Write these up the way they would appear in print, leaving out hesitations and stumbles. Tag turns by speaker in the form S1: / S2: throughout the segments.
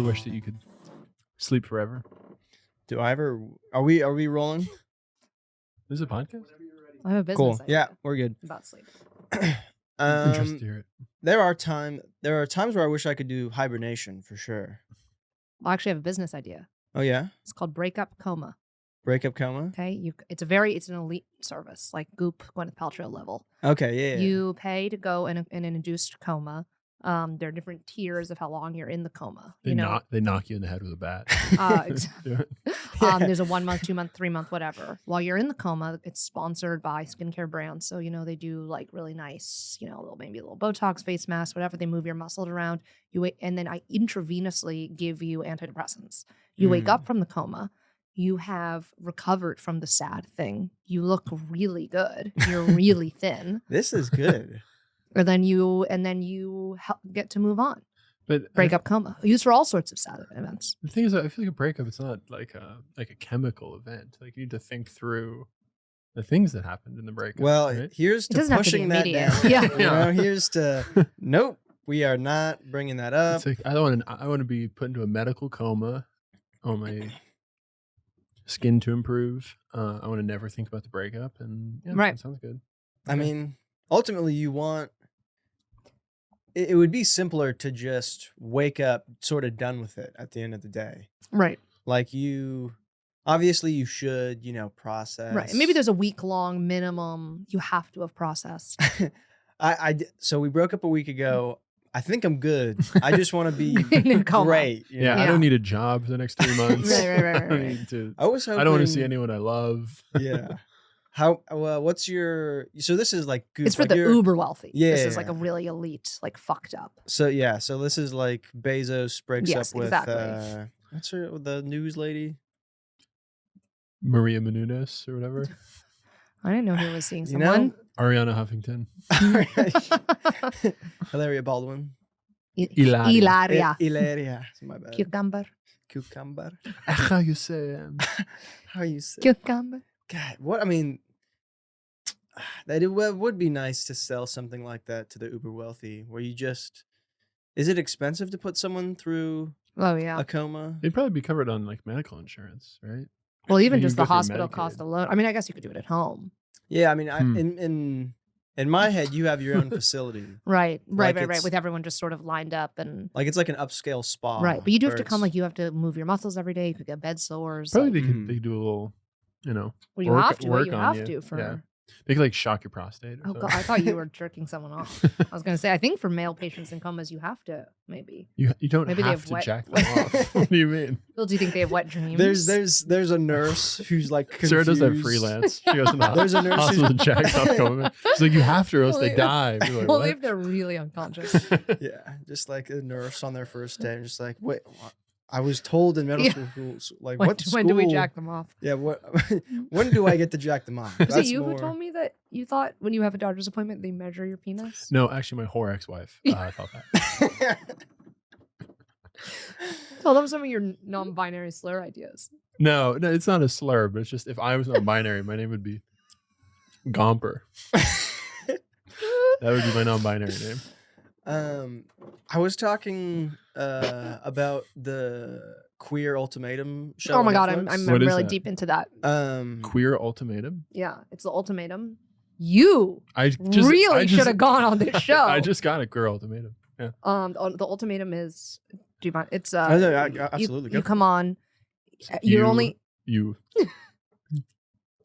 S1: wish that you could sleep forever?
S2: Do I ever? Are we rolling?
S1: This is a podcast?
S3: I have a business
S2: Cool.
S3: idea
S2: Yeah, we're good.
S3: about sleep.
S1: I'm interested to hear it.
S2: There are times where I wish I could do hibernation for sure.
S3: I actually have a business idea.
S2: Oh yeah,
S3: It's called Breakup Coma.
S2: breakup coma.
S3: Okay, it's an elite service, like Goop, Gwyneth Paltrow level.
S2: Okay, yeah.
S3: You pay to go in an induced coma. There are different tiers of how long you're in the coma.
S1: They knock you in the head with a bat.
S3: Exactly. There's a 1 month, 2 month, 3 month, whatever. While you're in the coma, it's sponsored by skincare brands. So, they do like really nice, maybe a little Botox, face mask, whatever. They move your muscles around. You wait, and then I intravenously give you antidepressants. You wake up from the coma. You have recovered from the sad thing. You look really good. You're really thin.
S2: This is good.
S3: And then you get to move on.
S1: But
S3: Breakup coma used for all sorts of sad events.
S1: The thing is, I feel like a breakup, it's not like a chemical event. Like you need to think through the things that happened in the breakup.
S2: Well,
S1: right?
S2: here's to pushing that down.
S3: Yeah.
S2: Here's to nope. We are not bringing that up.
S1: It's like, I want to be put into a medical coma. I want my skin to improve. I want to never think about the breakup, and
S3: right.
S1: That sounds good.
S2: I mean, ultimately, you want. It would be simpler to just wake up sort of done with it at the end of the day.
S3: Right.
S2: Like obviously you should, process.
S3: Right. And maybe there's a week-long minimum you have to have processed.
S2: So we broke up a week ago. I think I'm good. I just want to be great.
S1: Yeah, I don't need a job for the next 3 months.
S3: Right.
S2: I was hoping,
S1: I don't want to see anyone I love.
S2: Yeah. What's your? So this is like
S3: It's for
S2: like
S3: the uber wealthy.
S2: Yeah,
S3: this is like a really elite, like fucked up.
S2: So yeah, so this is like Bezos breaks up with
S3: exactly.
S2: What's the news lady?
S1: Maria Menounos or whatever.
S3: I didn't know he was seeing someone.
S1: Ariana Huffington.
S2: Hilaria Baldwin.
S3: Hilaria.
S2: Hilaria. My bad.
S3: Cucumber.
S1: How you say?
S2: How you say?
S3: Cucumber.
S2: God, what I mean. That it would be nice to sell something like that to the uber wealthy, where you just. Is it expensive to put someone through?
S3: Oh yeah.
S2: A coma.
S1: It'd probably be covered on like medical insurance, right?
S3: Well, even just the hospital cost alone. I mean, I guess you could do it at home.
S2: Yeah, I mean, in my head, you have your own facility.
S3: Right. With everyone just sort of lined up and
S2: like it's like an upscale spa.
S3: Right, but you do have to come. Like you have to move your muscles every day. You could get bed sores.
S1: Probably they could do a little,
S3: Well, you have to.
S1: Yeah. They could like shock your prostate.
S3: Oh God, I thought you were jerking someone off. I was gonna say, I think for male patients in comas, you have to maybe.
S1: You don't maybe have to jack them off. What do you mean?
S3: Well, do you think they have wet dreams?
S2: There's a nurse who's like confused.
S1: Sarah does that freelance. She goes in the
S2: There's a nurse
S1: hospital and jacks off coma. She's like, you have to, or else they die. Like,
S3: well, if they're really unconscious.
S2: Yeah, just like a nurse on their first day, just like, wait, what? I was told in medical school, like, when
S3: do we jack them off?
S2: Yeah, when do I get to jack them off?
S3: Was it you who told me that you thought when you have a doctor's appointment they measure your penis?
S1: No, actually, my whore ex-wife thought that.
S3: Tell them some of your non-binary slur ideas.
S1: No, it's not a slur, but it's just if I was non-binary, my name would be Gomper. That would be my non-binary name.
S2: I was talking about the Queer Ultimatum show.
S3: Oh my God, I'm really deep into that.
S1: Queer Ultimatum?
S3: Yeah, it's the ultimatum. You really should have gone on this show.
S1: I just got a Queer Ultimatum. Yeah.
S3: The ultimatum is, do you mind? It's
S2: absolutely.
S3: You come on. You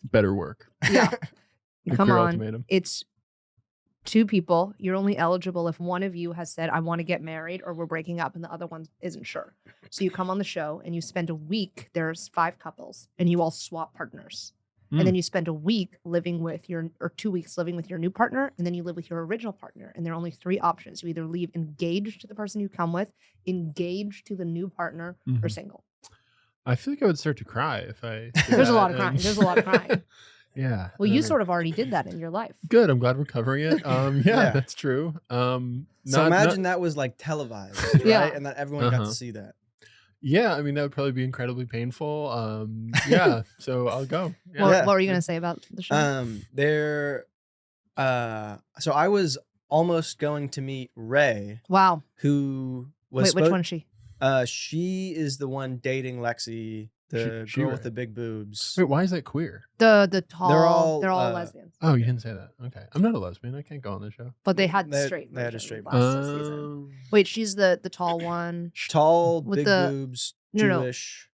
S1: better work.
S3: Yeah. You come on.
S1: Ultimatum.
S3: It's 2 people. You're only eligible if one of you has said, I want to get married or we're breaking up, and the other one isn't sure. So you come on the show and you spend a week, there's 5 couples, and you all swap partners. And then you spend a week living with 2 weeks living with your new partner, and then you live with your original partner. And there are only 3 options. You either leave engaged to the person you come with, engaged to the new partner, or single.
S1: I feel like I would start to cry if I.
S3: There's a lot of crying. There's a lot of crying.
S1: Yeah.
S3: Well, you sort of already did that in your life.
S1: Good. I'm glad we're covering it. Yeah, that's true.
S2: So imagine that was like televised, right?
S3: Yeah.
S2: And that everyone got to see that.
S1: Yeah, I mean, that would probably be incredibly painful. Yeah, so I'll go. Yeah.
S3: What were you going to say about the show?
S2: So I was almost going to meet Ray.
S3: Wow.
S2: Who was...
S3: Wait, which one is she?
S2: She is the one dating Lexi, the
S1: She
S2: girl with
S1: right.
S2: the big boobs.
S1: Wait, why is that queer?
S3: The tall, they're all
S2: all,
S3: lesbians,
S1: Oh, you didn't say that. Okay, I'm not a lesbian. I can't go on the show.
S3: but they had
S2: They-
S3: straight.
S2: they had a
S3: versions
S2: straight
S3: last season. Wait, she's the tall one.
S2: Tall,
S3: With
S2: big
S3: the-
S2: boobs,
S3: No.
S2: Jewish.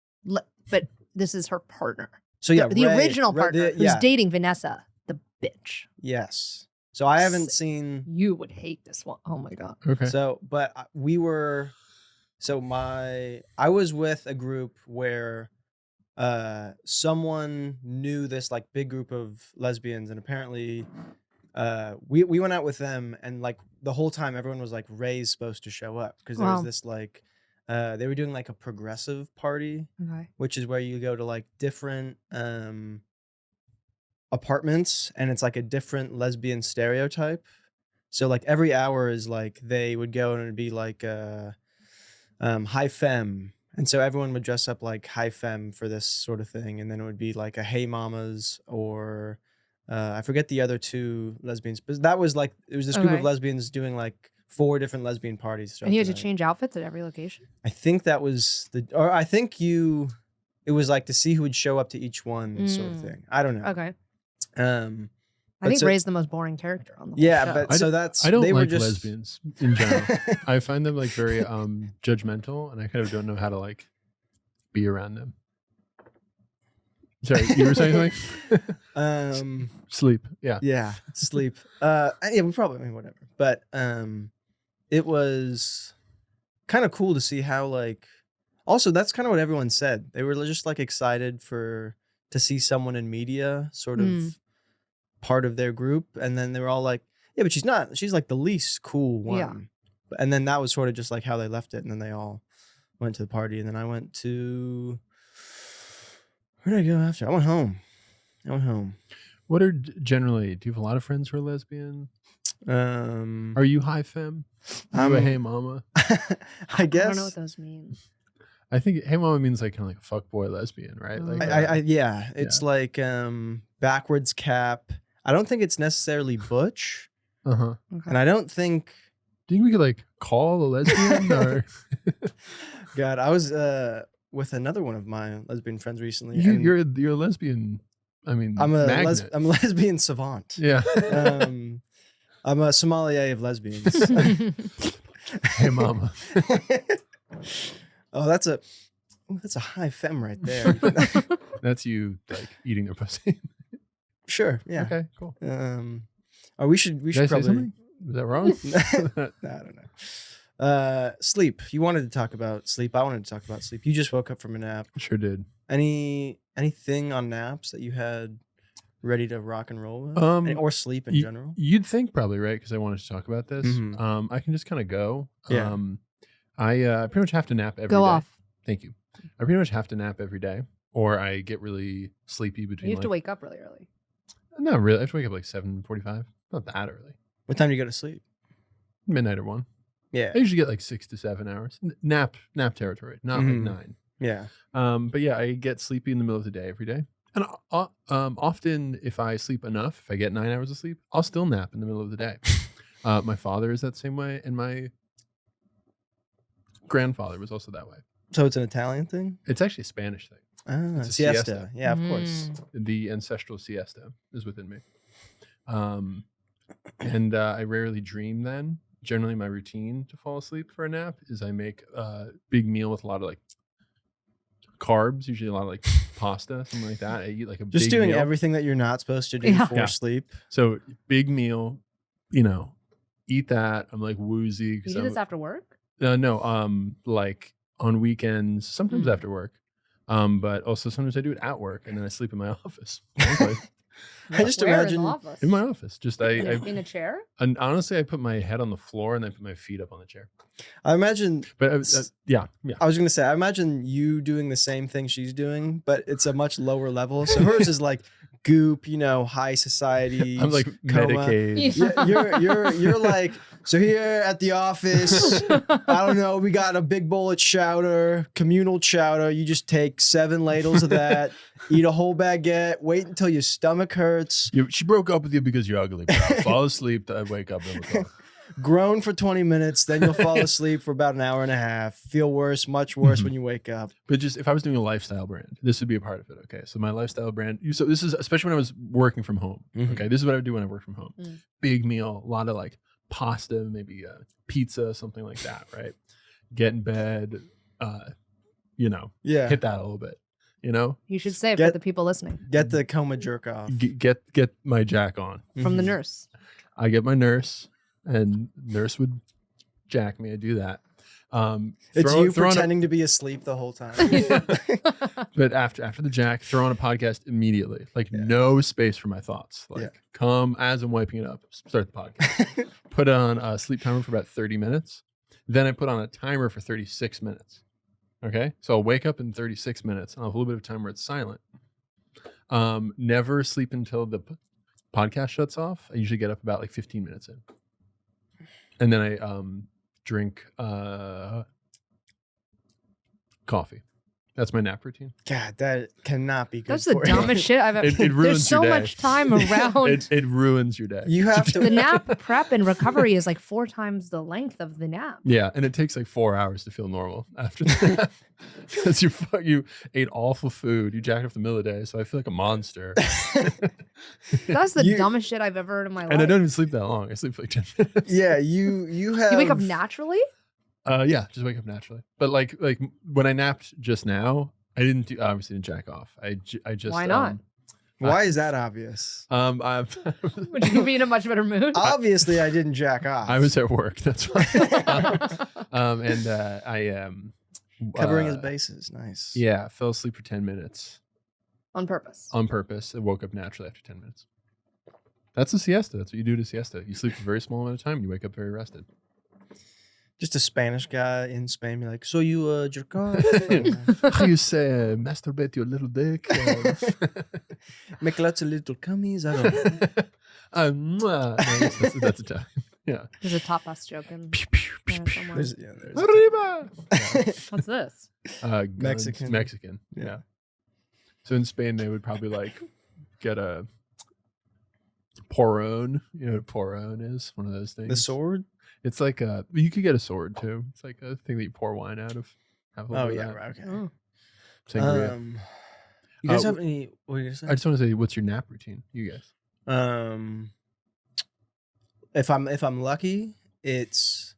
S3: But this is her partner.
S2: So yeah,
S3: the
S2: Ray-
S3: original
S2: Ray-
S3: partner who's
S2: yeah,
S3: dating Vanessa, the bitch.
S2: yes. So I haven't
S3: Sick.
S2: seen.
S3: You would hate this one. Oh my god.
S1: Okay.
S2: So, but we were. So I was with a group where someone knew this like big group of lesbians, and apparently we went out with them, and like the whole time everyone was like, Ray's supposed to show up, because there was
S3: Wow.
S2: this like they were doing like a progressive party,
S3: Okay.
S2: which is where you go to like different apartments, and it's like a different lesbian stereotype. So like every hour is like they would go and it'd be like high femme, and so everyone would dress up like high femme for this sort of thing, and then it would be like a Hey Mamas, or I forget the other two lesbians, but that was like it was this group of
S3: Okay.
S2: lesbians doing like 4 different lesbian parties throughout
S3: And you had
S2: the
S3: to
S2: night.
S3: change outfits at every location.
S2: I think that was or I think it was like to see who would show up to each one sort of
S3: Mm.
S2: thing. I don't know.
S3: Okay.
S2: Um,
S3: I
S2: But
S3: think
S2: so-
S3: Ray's the most boring character on the whole
S2: yeah,
S3: show.
S2: but
S1: I
S2: so
S1: don't-
S2: that's
S1: I don't
S2: they were
S1: like
S2: just
S1: lesbians in general. I find them like very judgmental, and I kind of don't know how to like be around them. Sorry, you were saying something? Sleep. Yeah.
S2: Yeah, sleep. Yeah, we probably, I mean, whatever. But it was kind of cool to see how like. Also, that's kind of what everyone said. They were just like excited to see someone in media, sort of
S3: Mm.
S2: part of their group, and then they were all like, "Yeah, but she's not. She's like the least cool one."
S3: Yeah.
S2: And then that was sort of just like how they left it, and then they all went to the party, and then I went to. Where did I go after? I went home.
S1: What are generally? Do you have a lot of friends who are lesbian? Are you high femme? Are you a
S2: I'm-
S1: hey mama?
S2: I guess.
S3: I don't know what those mean.
S1: I think hey mama means like kind of like a fuckboy lesbian, right? Like
S2: Yeah, it's like backwards cap. I don't think it's necessarily butch,
S1: uh-huh.
S3: Okay.
S2: and I don't think.
S1: Do you think we could like call a lesbian or
S2: God, I was with another one of my lesbian friends recently.
S1: you,
S2: and
S1: you're a lesbian? I mean,
S2: I'm a
S1: magnet.
S2: I'm a lesbian savant.
S1: Yeah.
S2: I'm a sommelier of lesbians.
S1: Hey mama.
S2: Oh, that's a high femme right there.
S1: That's you like eating their pussy.
S2: Sure, yeah.
S1: Okay, cool.
S2: We should
S1: Did I say
S2: probably.
S1: something? Is that wrong?
S2: No, I don't know. Sleep. You wanted to talk about sleep. I wanted to talk about sleep. You just woke up from a nap.
S1: Sure did.
S2: Anything on naps that you had ready to rock and roll with? Or sleep in
S1: y-
S2: general?
S1: You'd think probably, right? Because I wanted to talk about this.
S2: Mhm.
S1: I can just kind of go.
S2: Yeah.
S1: I pretty much have to nap every day.
S3: Go off.
S1: Thank you. I pretty much have to nap every day, or I get really sleepy between.
S3: You have to
S1: like-
S3: wake up really early.
S1: Not really. I have to wake up like 7:45. Not that early.
S2: What time do you go to sleep?
S1: Midnight or 1.
S2: Yeah.
S1: I usually get like 6 to 7 hours. Nap territory, not
S2: Mhm.
S1: like 9.
S2: Yeah.
S1: But yeah, I get sleepy in the middle of the day every day. And often, if I sleep enough, if I get 9 hours of sleep, I'll still nap in the middle of the day. My father is that same way, and my grandfather was also that way.
S2: So it's an Italian thing?
S1: It's actually a Spanish thing.
S2: Ah,
S1: It's a
S2: siesta.
S1: siesta.
S2: Yeah, of course.
S1: The ancestral siesta is within me. And I rarely dream then. Generally, my routine to fall asleep for a nap is I make a big meal with a lot of like carbs, usually a lot of like pasta, something like that. I eat like a
S2: Just
S1: big
S2: doing
S1: meal.
S2: everything that you're not supposed to do
S3: Yeah.
S2: for
S1: Yeah.
S2: sleep.
S1: So big meal, eat that. I'm like woozy
S3: You
S1: because
S3: do this after work?
S1: no, like on weekends, sometimes
S3: Mm.
S1: after work. But also sometimes I do it at work and then I sleep in my office. Honestly.
S2: I just
S3: Where
S2: imagine.
S3: in the office?
S1: In my office. Just
S3: in a chair?
S1: and honestly, I put my head on the floor and I put my feet up on the chair.
S2: I imagine.
S1: But yeah.
S2: I was gonna say. I imagine you doing the same thing she's doing, but it's a much lower level. So hers is like goop, high society.
S1: I'm like
S2: coma.
S1: Medicaid.
S3: Yeah.
S2: You're like, so here at the office, I don't know, we got a big bowl of chowder, communal chowder. You just take 7 ladles of that, eat a whole baguette, wait until your stomach hurts.
S1: She broke up with you because you're ugly, bro. Fall asleep, I wake up and we'll talk.
S2: Groan for 20 minutes, then you'll fall asleep for about an hour and a half. Feel worse, much worse when you wake up.
S1: But just if I was doing a lifestyle brand, this would be a part of it. Okay. So my lifestyle brand, so this is especially when I was working from home.
S2: Mhm.
S1: Okay. This is what I would do when I work from home.
S3: Mm.
S1: Big meal, a lot of like pasta, maybe pizza, something like that. Right. Get in bed,
S2: Yeah.
S1: hit that a little bit,
S3: You should say it
S2: Get-
S3: for the people listening.
S2: Get the coma jerk off.
S1: get my jack on.
S3: From the
S2: Mhm.
S3: nurse.
S1: I get my nurse and nurse would jack me. I do that.
S2: It's
S1: throw-
S2: you
S1: throw on a-
S2: pretending to be asleep the whole time.
S1: But after the jack, throw on a podcast immediately. Like
S2: Yeah.
S1: no space for my thoughts. Like
S2: Yeah.
S1: come as I'm wiping it up, start the podcast. Put on a sleep timer for about 30 minutes. Then I put on a timer for 36 minutes. Okay. So I'll wake up in 36 minutes and I'll have a little bit of time where it's silent. Never sleep until the podcast shuts off. I usually get up about like 15 minutes in. And then I drink coffee. That's my nap routine.
S2: God, that cannot be good.
S3: That's the
S2: for you.
S3: dumbest shit I've ever.
S1: It ruins
S3: There's so
S1: your day.
S3: much time around.
S1: It ruins your day.
S2: You have to.
S3: The nap prep and recovery is like 4 times the length of the nap.
S1: Yeah, and it takes like 4 hours to feel normal after that because you ate awful food, you jacked up the middle of the day, so I feel like a monster.
S3: That's the
S2: You-
S3: dumbest shit I've ever heard in my life.
S1: And I don't even sleep that long. I sleep for like 10 minutes.
S2: Yeah, you have.
S3: You wake up naturally?
S1: Yeah, just wake up naturally. But like when I napped just now, I obviously didn't jack off. I just
S3: Why not?
S2: Why is that obvious?
S1: I've
S3: Would you be in a much better mood?
S2: Obviously, I didn't jack off.
S1: I was at work. That's why. And I
S2: covering his bases. Nice.
S1: Yeah, fell asleep for 10 minutes
S3: On purpose.
S1: on purpose. I woke up naturally after 10 minutes. That's a siesta. That's what you do to siesta. You sleep a very small amount of time. You wake up very rested.
S2: Just a Spanish guy in Spain be like, so you jerk off?
S1: How you say masturbate your little dick?
S2: Make lots of little cummies. I don't know.
S1: No, that's Italian. Yeah.
S3: There's a tapas joke in
S1: Pew, pew, pew,
S3: there
S1: pew.
S3: somewhere.
S2: There's
S1: Arriba!
S3: What's this?
S1: Guns,
S2: Mexican.
S1: Mexican.
S2: Yeah.
S1: Yeah. So in Spain, they would probably like get a porron. You know what a porron is? One of those things.
S2: the sword.
S1: It's like you could get a sword too. It's like a thing that you pour wine out of. Have a little
S2: Oh
S1: bit
S2: yeah,
S1: of that.
S2: right, okay.
S3: Oh.
S1: Sangria.
S2: You guys
S1: Uh,
S2: have any? What were you gonna say?
S1: I just want to say, what's your nap routine, you guys?
S2: If I'm lucky, it's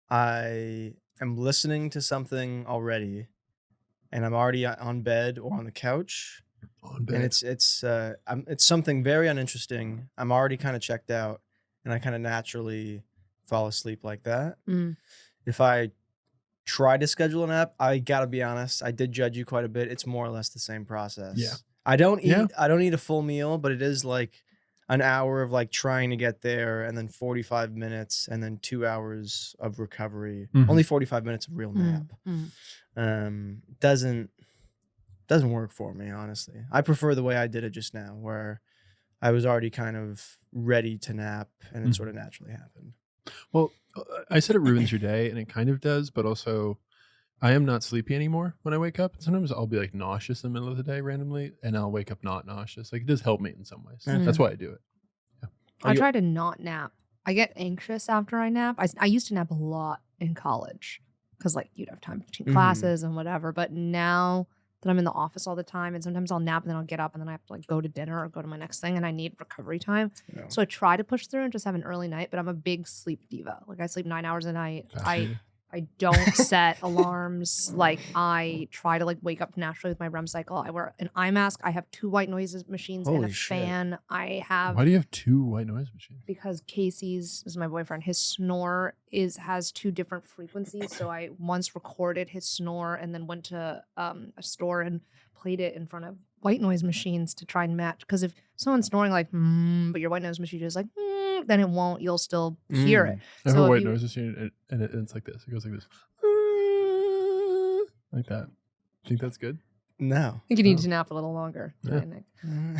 S2: I am listening to something already, and I'm already on bed or on the couch,
S1: On bed.
S2: and it's something very uninteresting. I'm already kind of checked out, and I kind of naturally fall asleep like that.
S3: Mm.
S2: If I try to schedule a nap, I gotta be honest, I did judge you quite a bit. It's more or less the same process.
S1: Yeah.
S2: I don't eat
S1: Yeah.
S2: I don't eat a full meal, but it is like an hour of like trying to get there, and then 45 minutes, and then 2 hours of recovery.
S1: Mhm.
S2: Only 45 minutes of real nap. Doesn't work for me, honestly. I prefer the way I did it just now, where I was already kind of ready to nap, and it
S1: Mhm.
S2: sort of naturally happened.
S1: Well, I said it ruins your day, and it kind of does, but also I am not sleepy anymore when I wake up. Sometimes I'll be like nauseous in the middle of the day randomly, and I'll wake up not nauseous. Like it does help me in some ways.
S2: Mhm.
S1: That's why I do it.
S3: I try to not nap. I get anxious after I nap. I used to nap a lot in college because like you'd have time between
S2: Mhm.
S3: classes and whatever. But now that I'm in the office all the time, and sometimes I'll nap and then I'll get up and then I have to like go to dinner or go to my next thing, and I need recovery time.
S2: You know?
S3: So I try to push through and just have an early night. But I'm a big sleep diva. Like I sleep 9 hours a night.
S1: Fascinating.
S3: I don't set alarms. Like I try to like wake up naturally with my REM cycle. I wear an eye mask. I have 2 white noise machines and a
S2: Holy shit.
S3: fan. I have
S1: Why do you have 2 white noise machines?
S3: because Casey's is my boyfriend. His snore has 2 different frequencies. So I once recorded his snore and then went to a store and played it in front of white noise machines to try and match. Because if someone's snoring like, but your white noise machine is like, then it won't. You'll still hear it.
S1: I have
S3: So
S1: a
S3: if
S1: white
S3: you-
S1: noise machine, and it's like this. It goes like this, like that. Think that's good?
S2: No.
S3: I think you need
S1: Oh.
S3: to nap a little longer.
S1: Yeah.
S3: Nick.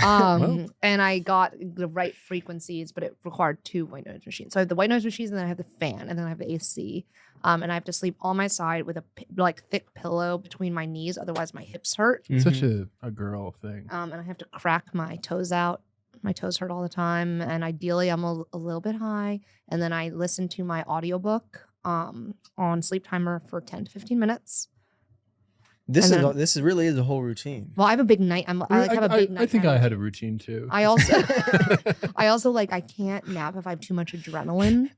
S1: Well.
S3: And I got the right frequencies, but it required 2 white noise machines. So I have the white noise machines, and then I have the fan, and then I have the AC. And I have to sleep on my side with a like thick pillow between my knees, otherwise my hips hurt.
S1: It's such
S2: Mhm.
S1: a girl thing.
S3: And I have to crack my toes out My toes hurt all the time. And ideally, I'm a little bit high. And then I listen to my audiobook on sleep timer for 10 to 15 minutes.
S2: This
S3: And
S2: is
S3: then-
S2: this is really is a whole routine.
S3: Well, I have a big night. I like have a big night.
S1: I think I had a routine too.
S3: I also like I can't nap if I have too much adrenaline.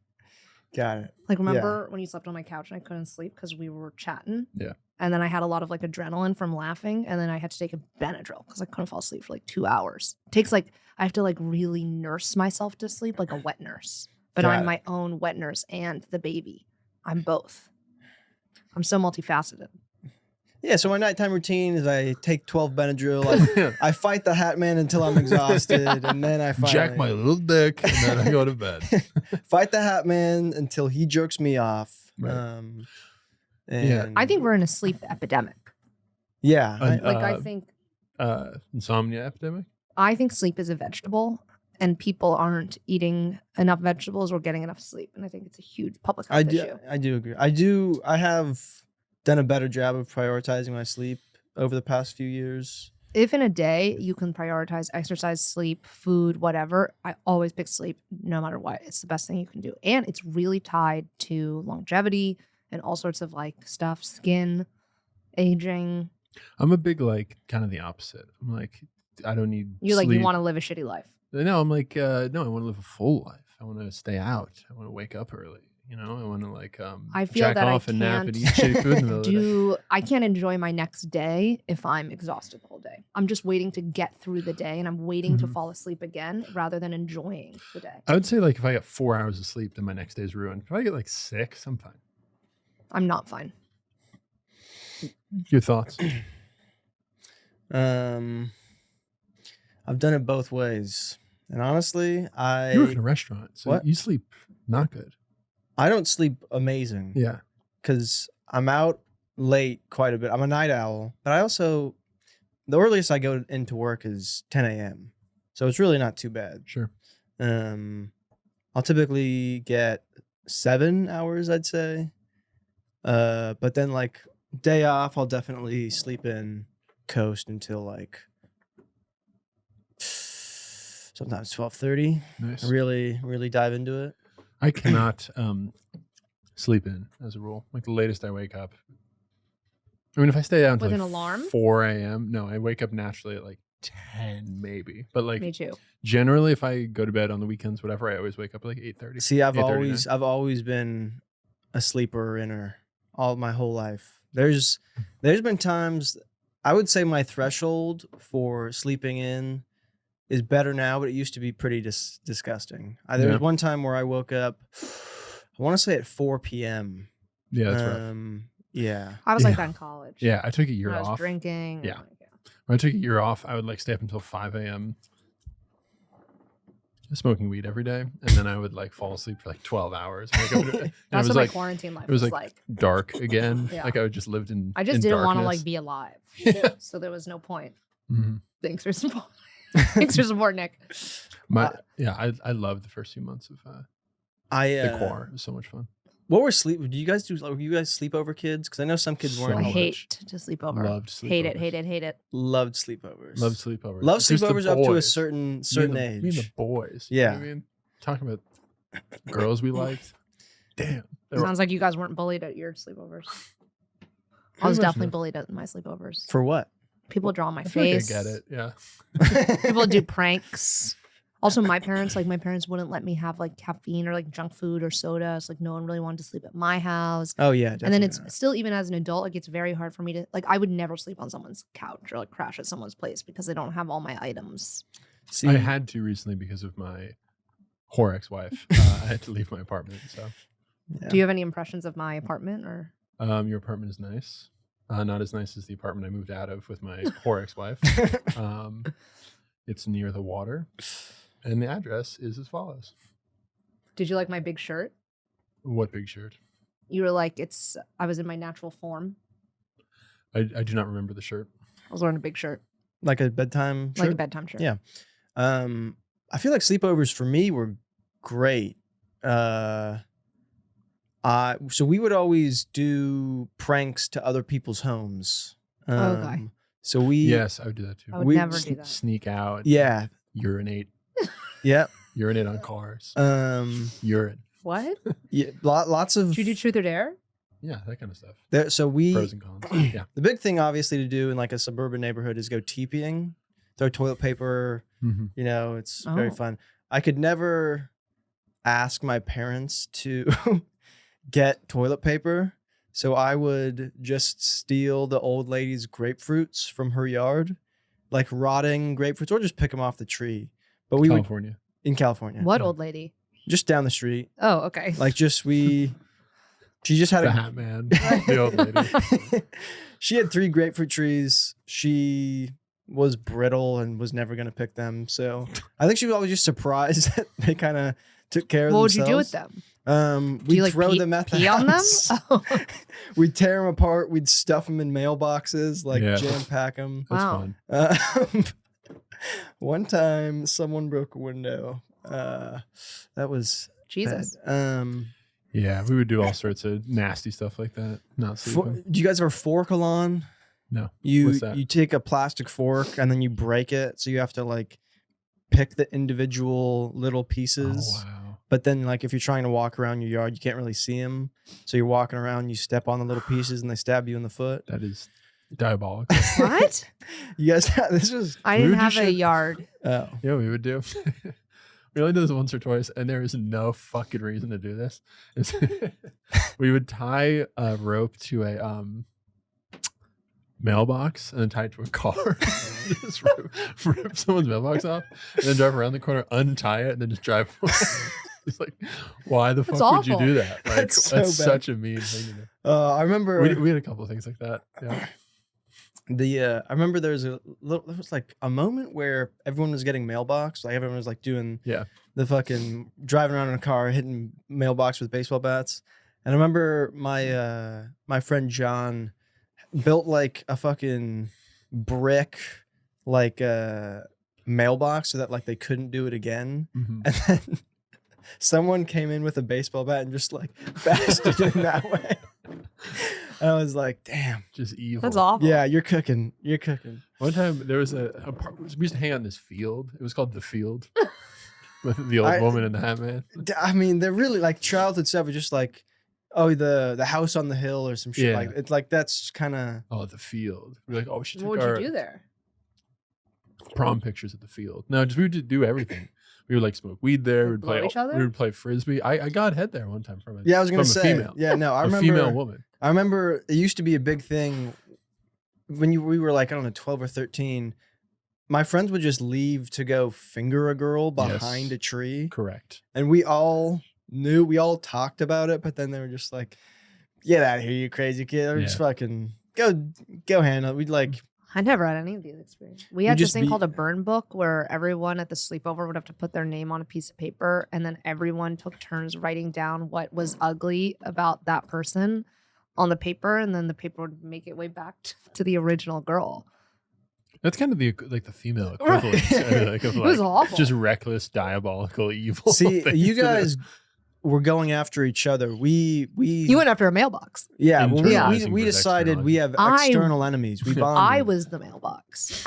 S2: Got it.
S3: Like remember when you slept on my couch and I couldn't sleep because we were chatting?
S1: Yeah.
S3: And then I had a lot of like adrenaline from laughing, and then I had to take a Benadryl because I couldn't fall asleep for like 2 hours. It takes like I have to like really nurse myself to sleep like a wet nurse. But
S2: Got
S3: I'm
S2: it.
S3: my own wet nurse and the baby. I'm both. I'm so multifaceted.
S2: Yeah, so my nighttime routine is I take 12 Benadryl. I fight the Hat Man until I'm exhausted, and then I finally
S1: Jack my little dick, and then I go to bed.
S2: fight the Hat Man until he jerks me off.
S1: Right.
S2: And
S3: I think we're in a sleep epidemic.
S2: yeah,
S3: I think
S1: Insomnia epidemic.
S3: I think sleep is a vegetable, and people aren't eating enough vegetables or getting enough sleep, and I think it's a huge public health issue.
S2: I do agree. I have done a better job of prioritizing my sleep over the past few years.
S3: If in a day you can prioritize exercise, sleep, food, whatever, I always pick sleep no matter what. It's the best thing you can do. And it's really tied to longevity and all sorts of like stuff, skin, aging.
S1: I'm a big like kind of the opposite. I'm like I don't need
S3: You
S1: sleep.
S3: want to live a shitty life.
S1: No, I'm like no, I want to live a full life. I want to stay out. I want to wake up early. You know, I want to like
S3: I feel
S1: jack
S3: that
S1: off
S3: I
S1: and nap and
S3: can't
S1: eat shitty food in the middle of the day.
S3: I can't enjoy my next day if I'm exhausted the whole day. I'm just waiting to get through the day and I'm waiting to
S1: Mhm.
S3: fall asleep again rather than enjoying the day.
S1: I would say like if I get 4 hours of sleep, then my next day's ruined. If I get like 6, I'm fine.
S3: I'm not fine.
S1: Your thoughts?
S2: I've done it both ways, and honestly,
S1: You work in a restaurant, so
S2: What?
S1: you sleep not good.
S2: I don't sleep amazing.
S1: Yeah.
S2: Because I'm out late quite a bit. I'm a night owl, but I also, the earliest I go into work is 10 a.m. So it's really not too bad.
S1: Sure.
S2: I'll typically get 7 hours, I'd say. But then like day off, I'll definitely sleep in, coast until like sometimes 12:30.
S1: Nice.
S2: Really, really dive into it.
S1: I cannot sleep in as a rule. Like the latest I wake up. I mean, if I stay out until
S3: With
S1: like
S3: an alarm?
S1: 4 a.m., no, I wake up naturally at like 10 maybe. But like
S3: Me too.
S1: generally, if I go to bed on the weekends, whatever, I always wake up at like 8:30.
S2: See, I've
S1: 8:30,
S2: I've always been a sleeper inner all my whole life. There's been times I would say my threshold for sleeping in is better now, but it used to be pretty disgusting. There was
S1: Yeah.
S2: one time where I woke up, I want to say at 4 p.m.
S1: Yeah, that's rough.
S2: Yeah.
S3: I was like
S1: Yeah.
S3: that in college.
S1: Yeah, I took a year
S3: When I was
S1: off.
S3: drinking.
S1: Yeah.
S3: and, like,
S1: When I took a year off, I would like stay up until 5 a.m. smoking weed every day, and then I would like fall asleep for like 12 hours. And, like, and it
S3: That's
S1: was
S3: what my
S1: like
S3: quarantine life
S1: it was
S3: was
S1: like,
S3: like.
S1: dark again.
S3: Yeah.
S1: Like I just lived in.
S3: I just
S1: in
S3: didn't want to
S1: darkness.
S3: like be alive.
S1: Yeah.
S3: So there was no point.
S1: Mhm.
S3: Thanks for support. Thanks for support, Nick.
S1: I loved the first few months of the
S2: I
S1: quar. It was so much fun.
S2: What were sleep? Do you guys do? Were you guys sleepover kids? Because I know some kids
S1: So
S2: weren't.
S3: I
S1: much.
S3: hate to sleep over.
S1: Loved
S3: Hate it,
S1: sleepovers.
S3: hate it, hate it.
S2: Loved sleepovers.
S1: Loved sleepovers.
S2: Love
S1: It's just the
S2: sleepovers up to a
S1: boys.
S2: certain
S1: Me and
S2: age.
S1: the boys. You know
S2: Yeah.
S1: what I mean, talking about girls we liked. Damn. They were-
S3: Sounds like you guys weren't bullied at your sleepovers. I
S1: Pretty
S3: was
S1: much
S3: definitely
S1: no.
S3: bullied at my sleepovers.
S2: For what?
S3: People draw on my
S1: I feel like I
S3: face.
S1: get it. Yeah.
S3: People do pranks. Also, my parents wouldn't let me have like caffeine or like junk food or soda. It's like no one really wanted to sleep at my house.
S2: Oh yeah,
S3: And then
S2: definitely
S3: it's
S2: not.
S3: still, even as an adult, it gets very hard for me to like. I would never sleep on someone's couch or like crash at someone's place because they don't have all my items.
S2: See,
S1: I had to recently because of my whore ex-wife. I had to leave my apartment. So
S2: yeah.
S3: Do you have any impressions of my apartment or?
S1: your apartment is nice. Not as nice as the apartment I moved out of with my whore ex-wife. It's near the water. And the address is as follows.
S3: Did you like my big shirt?
S1: What big shirt?
S3: You were like, I was in my natural form.
S1: I do not remember the shirt.
S3: I was wearing a big shirt,
S2: like a bedtime
S3: like a
S2: shirt?
S3: bedtime shirt.
S2: Yeah. I feel like sleepovers for me were great. So we would always do pranks to other people's homes.
S3: Okay.
S2: So we
S1: Yes, I would do that too.
S3: I would
S2: we
S3: never do that.
S1: Sneak out,
S2: yeah,
S1: urinate
S2: Yep.
S1: Urinate on cars. Urine.
S3: What?
S2: Yeah, lots of
S3: Did you do truth or dare?
S1: Yeah, that kind of stuff.
S2: there. So
S1: Pros and cons. Yeah.
S2: the big thing obviously to do in like a suburban neighborhood is go teepeeing, throw toilet paper.
S1: Mm-hmm.
S2: You know, it's very
S3: Oh.
S2: fun. I could never ask my parents to get toilet paper, so I would just steal the old lady's grapefruits from her yard, like rotting grapefruits, or just pick them off the tree. But we would
S1: California.
S2: in California,
S3: What old lady?
S2: just down the street,
S3: Oh, okay.
S2: like just we. She just had
S1: The
S2: a
S1: hat man. The old lady.
S2: She had 3 grapefruit trees. She was brittle and was never going to pick them. So I think she was always just surprised that they kind of took care of
S3: What would
S2: themselves.
S3: you do with them? Do
S2: We'd
S3: you like
S2: throw
S3: pee,
S2: them at the
S3: pee on them?
S2: house.
S3: Oh.
S2: We'd tear them apart. We'd stuff them in mailboxes, like
S1: Yeah.
S2: jam pack them.
S1: That's
S3: Wow.
S1: fun.
S2: One time, someone broke a window. That was
S3: Jesus.
S2: bad.
S1: Yeah, we would do all sorts of nasty stuff like that. Not sleeping.
S2: Do you guys ever fork a lawn?
S1: No.
S2: You
S1: What's that?
S2: you take a plastic fork and then you break it, so you have to like pick the individual little pieces.
S1: Oh, wow.
S2: But then, like, if you're trying to walk around your yard, you can't really see them. So you're walking around, you step on the little pieces, and they stab you in the foot.
S1: That is diabolical.
S3: What?
S2: You guys, this was.
S3: I
S1: We
S3: didn't
S1: would do
S3: have a
S1: shit-
S3: yard.
S2: Oh,
S1: Yeah, we would do. We only did this once or twice, and there is no fucking reason to do this. We would tie a rope to a mailbox and then tie it to a car. Just rip someone's mailbox off, and then drive around the corner, untie it, and then just drive away. It's like, why the
S3: That's
S1: fuck would you
S3: awful.
S1: do that? Like,
S2: That's so
S1: that's
S2: bad.
S1: such a mean thing to do.
S2: I remember
S1: We had a couple of things like that. Yeah.
S2: I remember there was there was like a moment where everyone was getting mailbox, like everyone was like doing
S1: Yeah.
S2: the fucking driving around in a car, hitting mailbox with baseball bats. And I remember my friend John built like a fucking brick like mailbox so that like they couldn't do it again.
S1: Mhm.
S2: And then someone came in with a baseball bat and just like bashed it in that way. And I was like, damn.
S1: Just evil.
S3: That's awful.
S2: Yeah, you're cooking. You're cooking.
S1: One time there was a we used to hang out in this field. It was called the field. With the old woman and the hat man.
S2: I mean, they're really like childhood stuff is just like, oh, the house on the hill or some shit.
S1: Yeah.
S2: Like it's like that's kind of
S1: Oh, the field. We're like, oh, we should take
S3: What would
S1: our
S3: you do there?
S1: prom pictures at the field. No, just we would just do everything. We would like smoke weed there.
S3: Like
S1: We'd
S3: blow
S1: play.
S3: each other?
S1: We would play frisbee. I got head there one time from a
S2: yeah. I was gonna
S1: from
S2: say
S1: a female.
S2: yeah. No, I
S1: a
S2: remember
S1: female woman.
S2: I remember it used to be a big thing when we were like I don't know 12 or 13. My friends would just leave to go finger a girl behind
S1: Yes.
S2: a tree,
S1: Correct.
S2: and we all knew. We all talked about it, but then they were just like, "Get out of here, you crazy kid!" Or just
S1: Yeah.
S2: fucking go handle it. We'd like.
S3: I never had any of these experiences. We had this
S2: just
S3: thing
S2: be-
S3: called a burn book where everyone at the sleepover would have to put their name on a piece of paper, and then everyone took turns writing down what was ugly about that person on the paper, and then the paper would make it way back to the original girl.
S1: That's kind of the female
S3: Right.
S1: equivalent. I feel like, of
S3: It was
S1: like,
S3: awful.
S1: just reckless, diabolical, evil.
S2: See,
S1: things
S2: you
S1: to do.
S2: guys were going after each other. We
S3: You went after a mailbox.
S2: yeah. Well, we
S1: Internalizing
S2: decided
S1: versus
S2: we have
S3: I-
S2: external enemies. We bonded.
S3: I was the mailbox.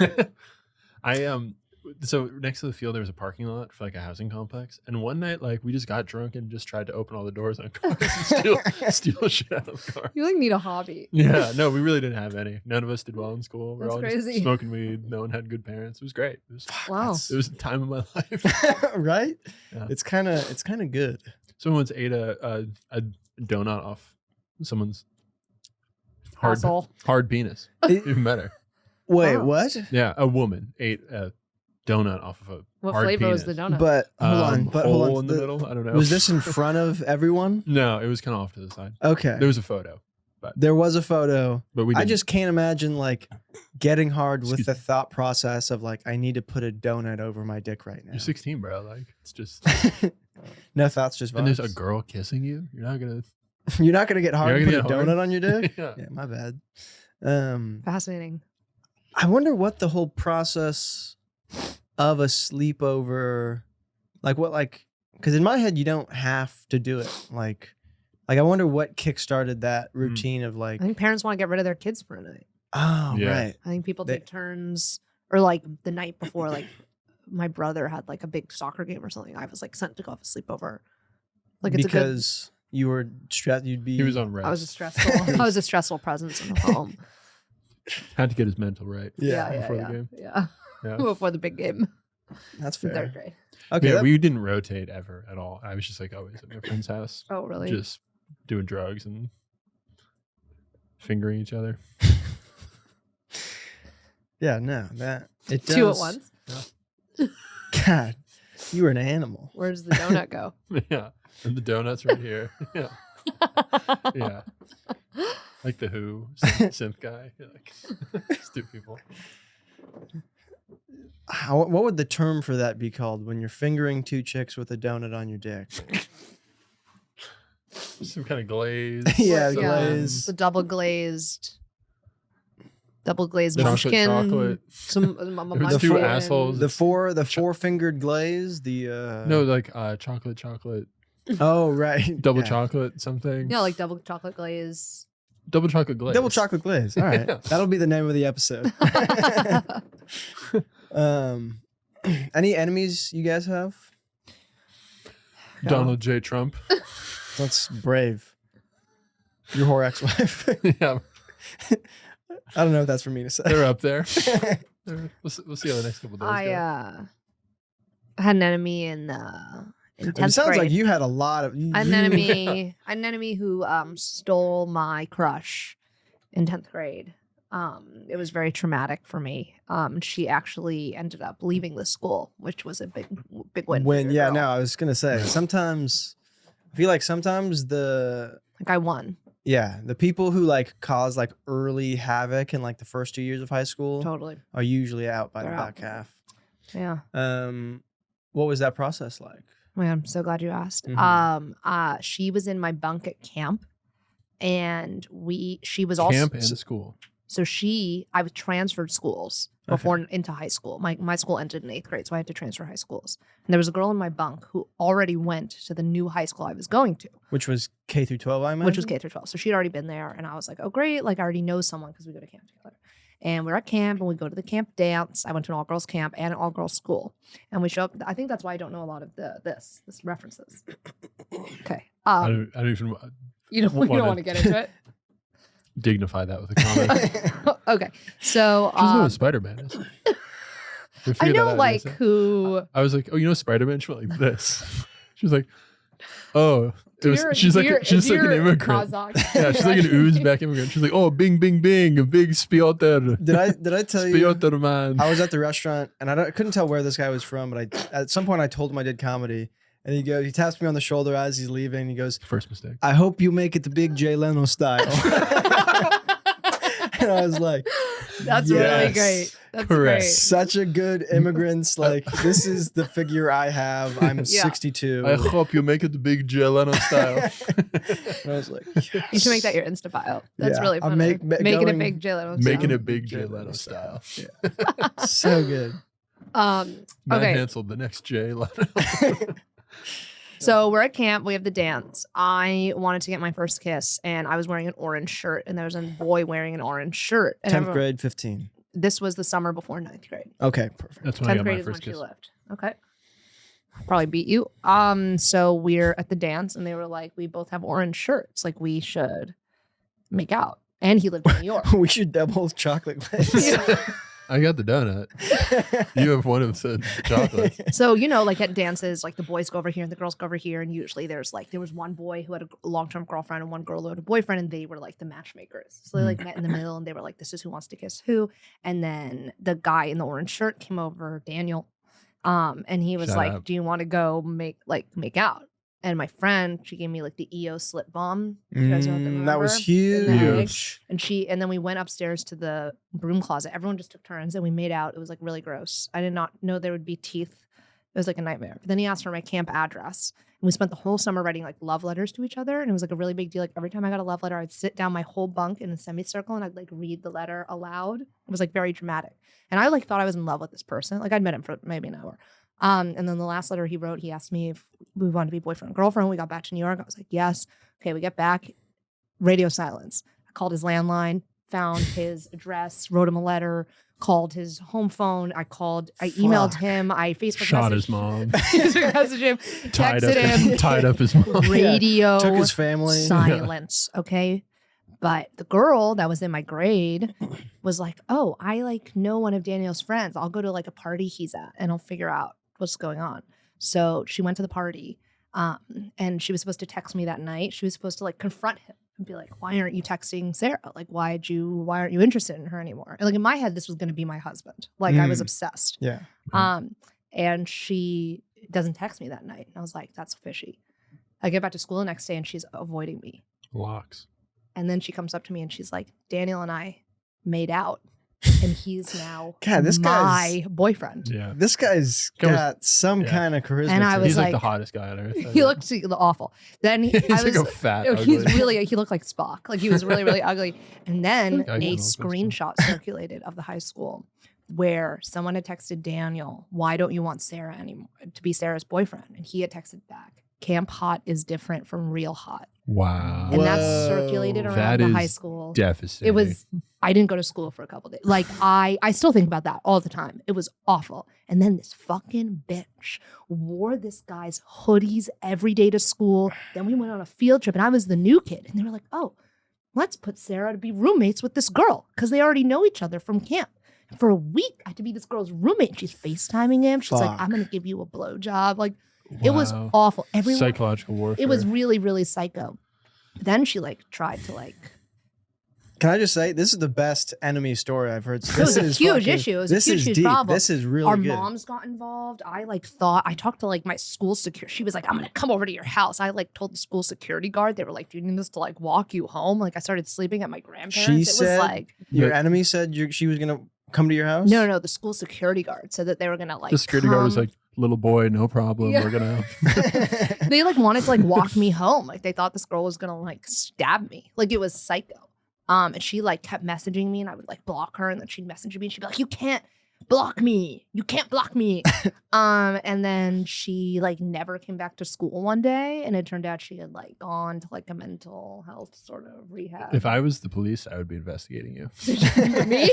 S1: So next to the field there was a parking lot for like a housing complex, and one night like we just got drunk and just tried to open all the doors on cars and steal shit out of cars.
S3: You like need a hobby.
S1: Yeah, no, we really didn't have any. None of us did well in school. We're
S3: That's
S1: all just
S3: crazy.
S1: smoking weed. No one had good parents. It was great.
S3: Wow.
S1: It was the time of my life.
S2: right?
S1: Yeah.
S2: It's kind of good.
S1: Someone once ate a donut off someone's
S3: Asshole.
S1: hard penis.
S2: It-
S1: Even better.
S2: Wait,
S3: Wow.
S2: what?
S1: Yeah, a woman ate a donut off of a
S3: What
S1: hard
S3: flavor was the
S1: penis.
S3: donut?
S2: But hold on. But hold
S1: hole
S2: on.
S1: in the middle. I don't know.
S2: Was this in front of everyone?
S1: No, it was kind of off to the side.
S2: Okay.
S1: There was a photo,
S2: There was a photo.
S1: but we.
S2: I
S1: Didn't.
S2: just can't imagine like getting hard with
S1: Excuse
S2: the thought process of like I need to put a donut over my dick right now.
S1: You're 16, bro. Like it's just.
S2: No thoughts, just vibes.
S1: And there's a girl kissing you. You're not gonna.
S2: You're not gonna get hard
S1: You're
S2: and
S1: not
S2: put a
S1: gonna get
S2: donut on your dick.
S1: Yeah.
S2: Yeah, my bad.
S3: Fascinating.
S2: I wonder what the whole process of a sleepover, because in my head you don't have to do it. Like I wonder what kickstarted that routine of like,
S3: I think parents want to get rid of their kids for a night.
S2: oh
S1: Yeah.
S2: right,
S3: I think people
S2: They-
S3: take turns, or like the night before, like my brother had like a big soccer game or something, I was like sent to go have a sleepover. Like it's
S2: because you were stressed. You'd be.
S1: He was on rest.
S3: I was a stressful presence in the home.
S1: Had to get his mental right. Before the game.
S3: Yeah.
S1: Yeah.
S3: Before the big game.
S2: That's
S3: In
S2: fair.
S3: third grade.
S2: Okay.
S1: Yeah, we didn't rotate ever at all. I was just like always at my friend's house,
S3: Oh, really?
S1: just doing drugs and fingering each other.
S2: yeah. No. That it does.
S3: Two at once.
S2: God, you were an animal.
S3: Where does the donut go?
S1: Yeah, and the donuts right here. Yeah, yeah. Like the Who synth guy. Yeah, like these two people.
S2: What would the term for that be called when you're fingering two chicks with a donut on your dick?
S1: Some kind of glaze.
S2: Yeah,
S1: some-
S2: glaze.
S3: The double glazed
S1: Chocolate,
S3: munchkin.
S1: chocolate.
S3: Some
S1: There was two
S3: munchkin.
S1: assholes.
S2: The four fingered glaze. The
S1: No, like chocolate,
S2: Oh right.
S1: double
S2: Yeah.
S1: chocolate, something.
S3: Yeah, like double chocolate glaze.
S1: Double chocolate glaze.
S2: Double chocolate glaze. All right,
S1: Yeah.
S2: that'll be the name of the episode. Any enemies you guys have?
S1: Donald J. Trump.
S2: That's brave. Your whore ex-wife.
S1: Yeah,
S2: I don't know if that's for me to say.
S1: they're up there. We'll see how the next couple days
S3: I
S1: go.
S3: had an enemy in
S2: It
S3: 10th
S2: sounds
S3: grade.
S2: like you had a lot of.
S3: an enemy who stole my crush in 10th grade. It was very traumatic for me. She actually ended up leaving the school, which was a big win. for
S2: When
S3: your
S2: yeah,
S3: girl.
S2: no, I was gonna say sometimes I feel like sometimes
S3: Like I won
S2: the people who like cause like early havoc in like the first 2 years of high school
S3: totally.
S2: are usually out by the
S3: They're out.
S2: back half.
S3: Yeah.
S2: What was that process like?
S3: Oh my God, I'm so glad you asked.
S2: Mhm.
S3: She was in my bunk at camp, and she was also
S1: Camp and school.
S3: So I was transferred schools before into high school. My school ended in 8th grade, so I had to transfer high schools. And there was a girl in my bunk who already went to the new high school I was going to,
S2: Which was K through 12, I imagine.
S3: which was K through 12. So she'd already been there, and I was like, oh great, like I already know someone because we go to camp together. And we're at camp, and we go to the camp dance. I went to an all girls camp and an all girls school, and we show up. I think that's why I don't know a lot of this references. Okay,
S1: I don't even
S3: you don't want to get into it.
S1: dignify that with a comment.
S3: Okay, so
S1: She doesn't know what Spider-Man is. We
S3: I
S1: figured that
S3: know
S1: out
S3: like
S1: yesterday.
S3: who.
S1: I was like, oh, you know Spider-Man? She went like this. She was like, oh. She's like an immigrant. Yeah, she's like an Uzbek immigrant. She's like, oh, bing, bing, bing, a big Spiotr.
S2: Did I tell you?
S1: Spiotr man.
S2: I was at the restaurant and I couldn't tell where this guy was from, but at some point I told him I did comedy, and he taps me on the shoulder as he's leaving. He goes,
S1: First mistake.
S2: "I hope you make it the big Jay Leno style." And I was like,
S3: That's really
S2: Yes.
S3: great. That's
S1: Correct.
S3: great.
S2: "Such a good immigrants. Like this is the figure I have. I'm
S3: Yeah.
S2: 62."
S1: I hope you make it the big Jeleno style.
S2: And I was like,
S3: You should make that your Insta bio. That's
S2: Yeah,
S3: really
S2: I'll
S3: funny.
S2: make-
S3: Making
S2: going-
S3: it big Jay Leno.
S1: Making
S3: style.
S1: it big Jeleno style.
S2: so good.
S1: Matt
S3: Okay.
S1: Hansel, the next Jay Leno.
S3: So we're at camp. We have the dance. I wanted to get my first kiss, and I was wearing an orange shirt, and there was a boy wearing an orange shirt. And
S2: 10th
S3: everyone-
S2: grade, 15.
S3: This was the summer before 9th grade.
S2: Okay, perfect.
S1: That's when I
S3: 10th
S1: got
S3: grade
S1: my
S3: is when
S1: first
S3: she
S1: kiss.
S3: left. Okay. Probably beat you. So we're at the dance, and they were like, we both have orange shirts. Like, we should make out. And he lived in New York.
S2: We should double chocolate glaze.
S1: I got the donut. You have one of the chocolate.
S3: So, like at dances, like the boys go over here and the girls go over here. And usually there was one boy who had a long-term girlfriend and one girl who had a boyfriend, and they were like the matchmakers. So they like met in the middle, and they were like, this is who wants to kiss who. And then the guy in the orange shirt came over, Daniel. And he was
S1: Shout
S3: like,
S1: out.
S3: do you want to go make out? And my friend, she gave me like the EO slip bomb. You guys know what they
S2: That was
S3: remember? In the egg.
S2: huge.
S3: And then we went upstairs to the broom closet. Everyone just took turns and we made out. It was like really gross. I did not know there would be teeth. It was like a nightmare. But then he asked for my camp address. And we spent the whole summer writing like love letters to each other. And it was like a really big deal. Like every time I got a love letter, I'd sit down my whole bunk in a semicircle and I'd like read the letter aloud. It was like very dramatic. And I like thought I was in love with this person. Like I'd met him for maybe an hour. And then the last letter he wrote, he asked me if we wanted to be boyfriend and girlfriend. We got back to New York. I was like, yes. Okay, we get back. Radio silence. I called his landline. found his address, wrote him a letter, called his home phone. I emailed
S2: Fuck.
S3: him. I Facebook
S1: Shot
S3: messaged
S1: his mom.
S3: Facebook messaged him, texted him,
S1: Tied up his mom.
S3: radio,
S2: Took his family.
S3: silence. Okay. But the girl that was in my grade was like, oh, I like know one of Daniel's friends. I'll go to like a party he's at and I'll figure out what's going on. So she went to the party and she was supposed to text me that night. She was supposed to like confront him and be like, why aren't you texting Sarah? Like, why aren't you interested in her anymore? And like in my head, this was going to be my husband. Like I was obsessed.
S2: Yeah.
S3: And she doesn't text me that night. And I was like, that's fishy. I get back to school the next day and she's avoiding me.
S1: Locks.
S3: And then she comes up to me and she's like, Daniel and I made out. And he's now
S2: God, this
S3: my
S2: guy's
S3: boyfriend.
S1: Yeah.
S2: This guy's got some kind of charisma.
S3: And I
S2: to
S3: was
S1: He's
S2: him.
S1: like the
S3: like-
S1: hottest guy on earth.
S3: He looked awful. Then
S1: He's like a fat.
S3: he
S1: ugly.
S3: looked like Spock. Like he was really, really ugly. And then
S1: I
S3: a
S1: know this
S3: screenshot circulated of the high school where someone had texted Daniel, why don't you want Sarah anymore to be Sarah's boyfriend? And he had texted back, Camp Hot is different from real hot.
S1: Wow.
S3: And that's
S2: Whoa.
S3: circulated around
S1: That
S3: the
S1: is
S3: high school.
S1: Devastating.
S3: It was, I didn't go to school for a couple days. Like I still think about that all the time. It was awful. And then this fucking bitch wore this guy's hoodies every day to school. Then we went on a field trip and I was the new kid. And they were like, oh, let's put Sarah to be roommates with this girl because they already know each other from camp. And for a week, I had to be this girl's roommate. And she's FaceTiming him. She's like, I'm going to give you a blowjob. Like it was
S1: Wow.
S3: awful. Everyone,
S1: Psychological warfare.
S3: it was really, really psycho. Then she like tried to like,
S2: Can I just say, this is the best enemy story I've heard.
S3: It was a huge issue. It was a
S2: this
S3: huge,
S2: is
S3: huge
S2: deep.
S3: problem.
S2: This is really
S3: our
S2: good.
S3: moms got involved. I talked to like my school security. She was like, I'm going to come over to your house. I like told the school security guard, they were like, do you need us to like walk you home? Like I started sleeping at my grandparents.
S2: She
S3: It
S2: said-
S3: was like,
S2: Your enemy said she was going to come to your house?
S3: no, the school security guard said that they were going to like,
S1: the security guard was
S3: come-
S1: like, little boy, no problem.
S3: Yeah.
S1: We're going to.
S3: they like wanted to like walk me home. Like they thought this girl was going to like stab me. Like it was psycho. And she like kept messaging me and I would like block her and then she'd message me and she'd be like, you can't block me. You can't block me. And then she like never came back to school one day and it turned out she had like gone to like a mental health sort of rehab.
S1: If I was the police, I would be investigating you.
S3: Me?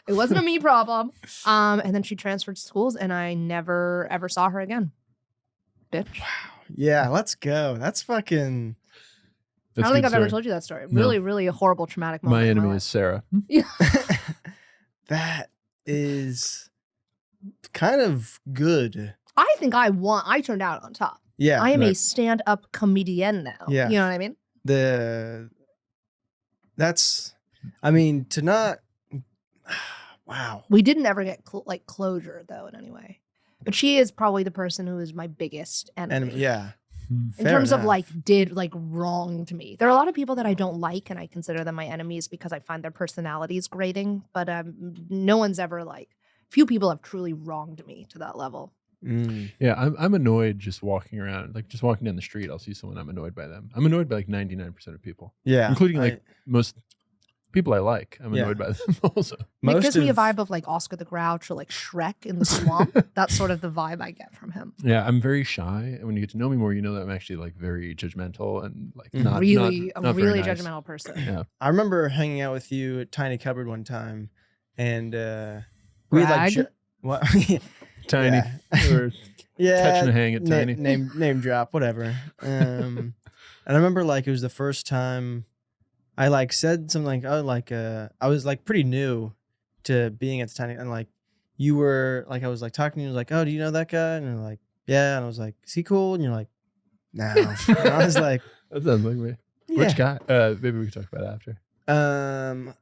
S3: It wasn't a me problem. And then she transferred schools and I never ever saw her again. Bitch.
S2: Yeah, let's go. That's fucking...
S3: I don't think I've ever told you that story.
S1: No.
S3: Really, really a horrible traumatic moment.
S1: My
S3: in
S1: enemy
S3: life.
S1: is Sarah.
S2: That is kind of good.
S3: I think I won. I turned out on top.
S2: Yeah.
S3: I am a
S1: Right.
S3: stand-up comedian now.
S2: Yeah.
S3: You know what I mean?
S2: That's, I mean, to not, wow.
S3: We didn't ever get like closure though in any way. But she is probably the person who is my biggest enemy.
S2: And yeah.
S3: In
S2: Fair
S3: terms of
S2: enough.
S3: like did like wrong to me. There are a lot of people that I don't like and I consider them my enemies because I find their personalities grating. But no one's ever like, few people have truly wronged me to that level.
S2: Mm.
S1: Yeah, I'm annoyed just walking around, like just walking down the street. I'll see someone, I'm annoyed by them. I'm annoyed by like 99% of people,
S2: Yeah.
S1: including like most people I like. I'm
S2: Yeah.
S1: annoyed by them also.
S3: It gives me a vibe of like Oscar the Grouch or like Shrek in the swamp. That's sort of the vibe I get from him.
S1: Yeah, I'm very shy, and when you get to know me more, you know that I'm actually like very judgmental and like
S2: Mhm.
S1: not
S3: Really,
S1: not
S3: a
S1: very
S3: really
S1: nice.
S3: judgmental person.
S1: Yeah,
S2: I remember hanging out with you at Tiny Cupboard one time, and we
S3: Brag?
S2: like what?
S1: tiny.
S2: Yeah.
S1: Or
S2: Yeah,
S1: catching a hang at Tiny.
S2: name drop, whatever. And I remember like it was the first time I like said something like, oh, like I was like pretty new to being at the Tiny, and like you were like, I was like talking to you, like, oh, do you know that guy? And you're like, yeah, and I was like, is he cool? And you're like, no. And I was like,
S1: that sounds like me.
S2: yeah.
S1: Which guy? Maybe we can talk about it after.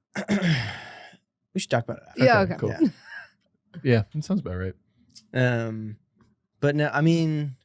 S2: We should talk about it. After.
S3: Yeah, okay.
S1: Cool.
S2: Yeah.
S1: Yeah, that sounds about right.
S2: But no, I mean,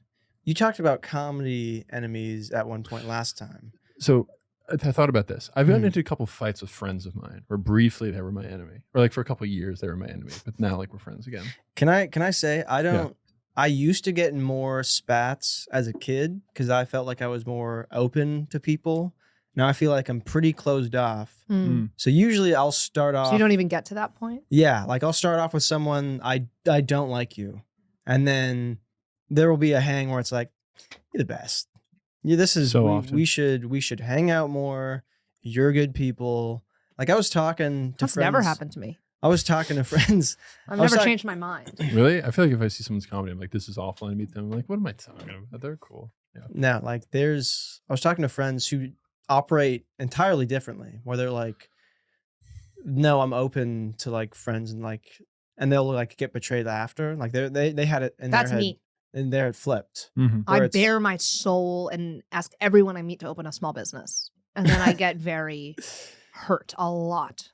S2: you talked about comedy enemies at one point last time.
S1: So I thought about this. I've gotten
S2: Mhm.
S1: into a couple fights with friends of mine where briefly they were my enemy, or like for a couple of years they were my enemy, but now like we're friends again.
S2: Can I say I don't? I used to get in more spats as a kid because I felt like I was more open to people. Now I feel like I'm pretty closed off.
S3: Mm.
S2: So usually I'll start off.
S3: So you don't even get to that point?
S2: Yeah, like I'll start off with someone I don't like you, and then there will be a hang where it's like, you're the best. Yeah, this is
S1: So often.
S2: we should hang out more. You're good people, Like I was talking to
S3: That's
S2: friends.
S3: never happened to me.
S2: I was talking to friends.
S3: I've
S2: I was
S3: never
S2: talk-
S3: changed my mind.
S1: Really? I feel like if I see someone's comedy, I'm like, this is awful. And I meet them, I'm like, what am I talking about? They're cool. Yeah.
S2: No, like I was talking to friends who operate entirely differently, where they're like, no, I'm open to like friends and they'll like get betrayed after. Like they had it in
S3: That's
S2: their head,
S3: me.
S2: and there it flipped.
S1: Mm-hmm.
S2: Where
S3: I
S2: it's-
S3: bare my soul and ask everyone I meet to open a small business. And then I get very hurt a lot.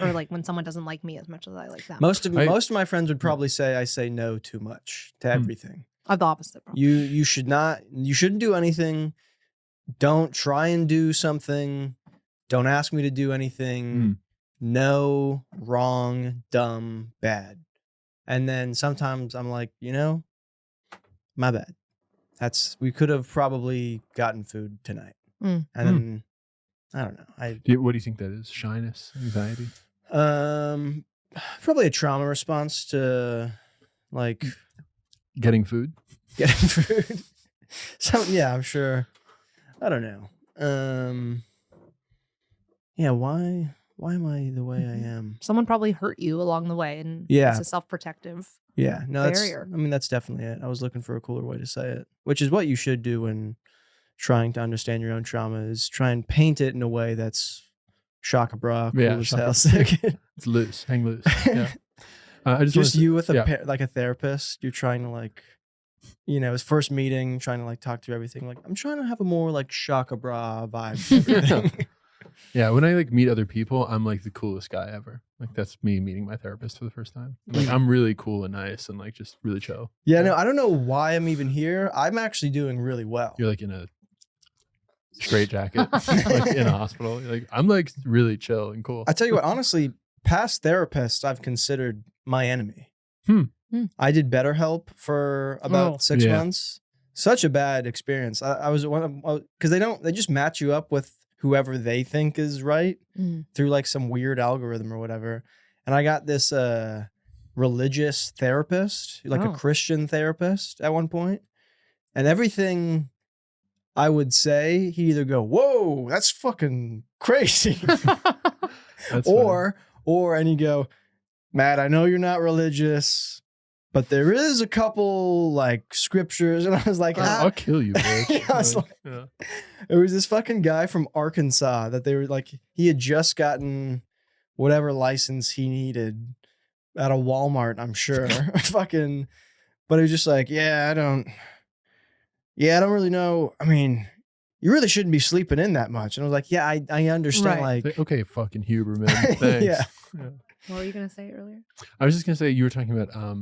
S3: Or like when someone doesn't like me as much as I like them.
S2: Most of my friends would probably say I say no too much to everything.
S3: I'm the opposite. Probably.
S2: You shouldn't do anything. Don't try and do something. Don't ask me to do anything. No, wrong, dumb, bad. And then sometimes I'm like, my bad. We could have probably gotten food tonight. And then I don't know.
S1: What do you think that is? Shyness, anxiety?
S2: Probably a trauma response to like
S1: Getting food?
S2: getting food. I'm sure. I don't know. Yeah, why am I the way I am?
S3: Someone probably hurt you along the way, and
S2: Yeah.
S3: it's a self-protective.
S2: Yeah, no,
S3: barrier.
S2: that's definitely it. I was looking for a cooler way to say it, which is what you should do when trying to understand your own trauma, is try and paint it in a way that's shaka bra, cool
S1: Yeah,
S2: as
S1: shaka-
S2: hell. sick.
S1: It's loose. Hang loose. Yeah. I just
S2: Just
S1: wanna
S2: you with
S1: yeah.
S2: a therapist. You're trying to like, his first meeting, trying to like talk through everything. Like, I'm trying to have a more like shaka bra vibe. to everything.
S1: Yeah, when I like meet other people, I'm like the coolest guy ever. Like that's me meeting my therapist for the first time. Like I'm really cool and nice and like just really chill.
S2: Yeah, no, I don't know why I'm even here. I'm actually doing really well.
S1: You're like in a straight jacket, like in a hospital. You're like I'm like really chill and cool.
S2: I tell you what, honestly, past therapists I've considered my enemy. I did BetterHelp for about 6
S1: Yeah.
S2: months. Such a bad experience. I was because they just match you up with whoever they think is right through like some weird algorithm or whatever. And I got this religious therapist, like a Christian therapist at one point, and everything I would say, he'd either go, "Whoa, that's fucking crazy,"
S1: That's
S2: or and he'd go, "Matt, I know you're not religious, but there is a couple like scriptures," and I was like,
S1: funny. I'll kill you, bitch.
S2: I was like-
S1: yeah.
S2: It was this fucking guy from Arkansas that they were like, he had just gotten whatever license he needed at a Walmart, I'm sure. Fucking, but it was just like, I don't really know. I mean, you really shouldn't be sleeping in that much. And I was like, yeah, I understand.
S3: Right.
S2: Like,
S1: Okay, fucking Huberman. Thanks.
S2: Yeah.
S3: What were you gonna say earlier?
S1: I was just gonna say you were talking about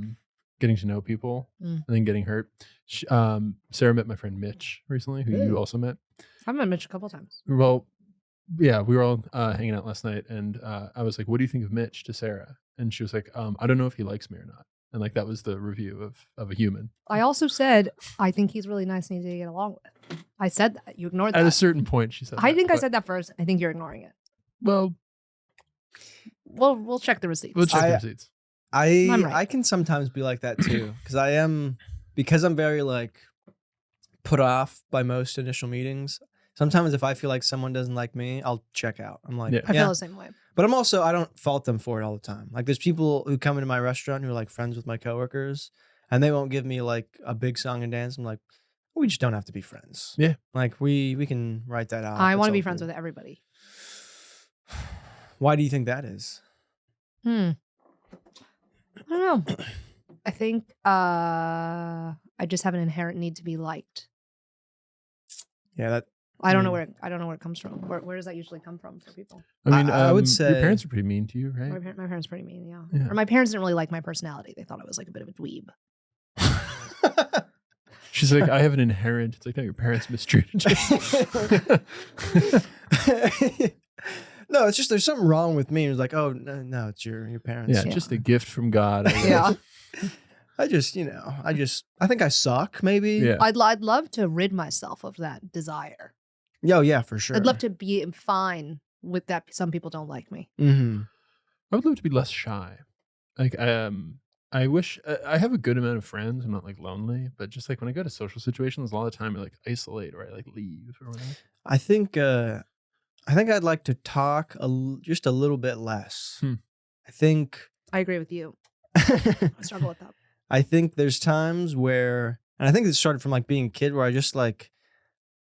S1: getting to know people and then getting hurt. Sarah met my friend Mitch recently, who you also met.
S3: I've met Mitch a couple times.
S1: Well, yeah, we were all hanging out last night, and I was like, "What do you think of Mitch?" to Sarah, and she was like, "I don't know if he likes me or not." And like that was the review of a human.
S3: I also said I think he's really nice and easy to get along with. I said that. You ignored
S1: At a
S3: that.
S1: certain point, she said,
S3: I
S1: that,
S3: think I
S1: but-
S3: said that first. I think you're ignoring it.
S1: Well,
S3: We'll check the receipts.
S1: we'll check the
S2: I-
S1: receipts.
S3: I'm right.
S2: I can sometimes be like that too, because I'm very like put off by most initial meetings. Sometimes if I feel like someone doesn't like me, I'll check out. I'm like,
S1: Yeah.
S3: I feel the same way.
S2: But I don't fault them for it all the time. Like there's people who come into my restaurant who are like friends with my coworkers, and they won't give me like a big song and dance. I'm like, we just don't have to be friends.
S1: Yeah.
S2: Like we can write that out.
S3: I
S2: It's
S3: want to
S2: all
S3: be friends
S2: good.
S3: with everybody.
S2: Why do you think that is?
S3: I don't know. I think I just have an inherent need to be liked.
S2: Yeah, that
S3: I don't know where it comes from. Where does that usually come from for people?
S1: I mean,
S2: I would
S1: your
S2: say-
S1: parents are pretty mean to you, right?
S3: My parents are pretty mean, yeah.
S1: Yeah.
S3: Or my parents didn't really like my personality. They thought I was like a bit of a dweeb.
S1: She's like, I have an inherent. It's like, no, your parents mistreated you.
S2: No, it's just there's something wrong with me. It's like, oh no, it's your parents.
S1: Yeah, just a gift from God. I guess.
S3: Yeah.
S2: I think I suck. Maybe.
S1: Yeah.
S3: I'd love to rid myself of that desire.
S2: Oh yeah, for sure.
S3: I'd love to be fine with that. Some people don't like me.
S2: Mm-hmm.
S1: I would love to be less shy. Like, I wish I have a good amount of friends. I'm not like lonely, but just like when I go to social situations, a lot of the time I like isolate or I like leave or whatever.
S2: I think I think I'd like to talk just a little bit less. I think
S3: I agree with you. I struggle with that.
S2: I think there's times where, and I think it started from like being a kid where I just like,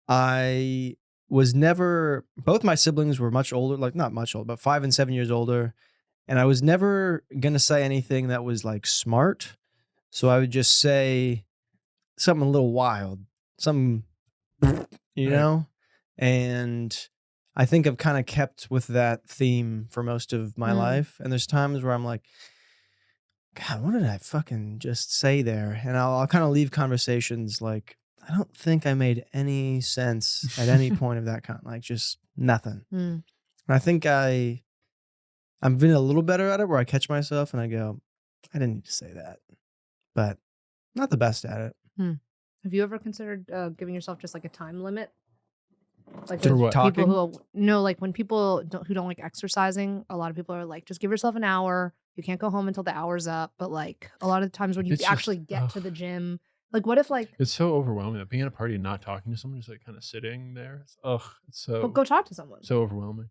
S2: I was never, both my siblings were much older, like not much older, but 5 and 7 years older. And I was never going to say anything that was like smart. So I would just say something a little wild, something, you know? And I think I've kind of kept with that theme for most of my life. And there's times where I'm like, God, what did I fucking just say there? And I'll kind of leave conversations like, I don't think I made any sense at any point of that kind, like just nothing. And I think I'm been a little better at it where I catch myself and I go, I didn't need to say that, but not the best at it.
S3: Have you ever considered giving yourself just like a time limit? Like
S1: For
S3: with
S1: what?
S2: Talking?
S3: people like when people who don't like exercising, a lot of people are like, just give yourself an hour. You can't go home until the hour's up. But like a lot of the times when you
S1: It's
S3: actually
S1: just-
S3: get to the gym, like what if like,
S1: It's so overwhelming. Like, being at a party and not talking to someone, just like kind of sitting there. It's so
S3: well, go talk to someone.
S1: so overwhelming.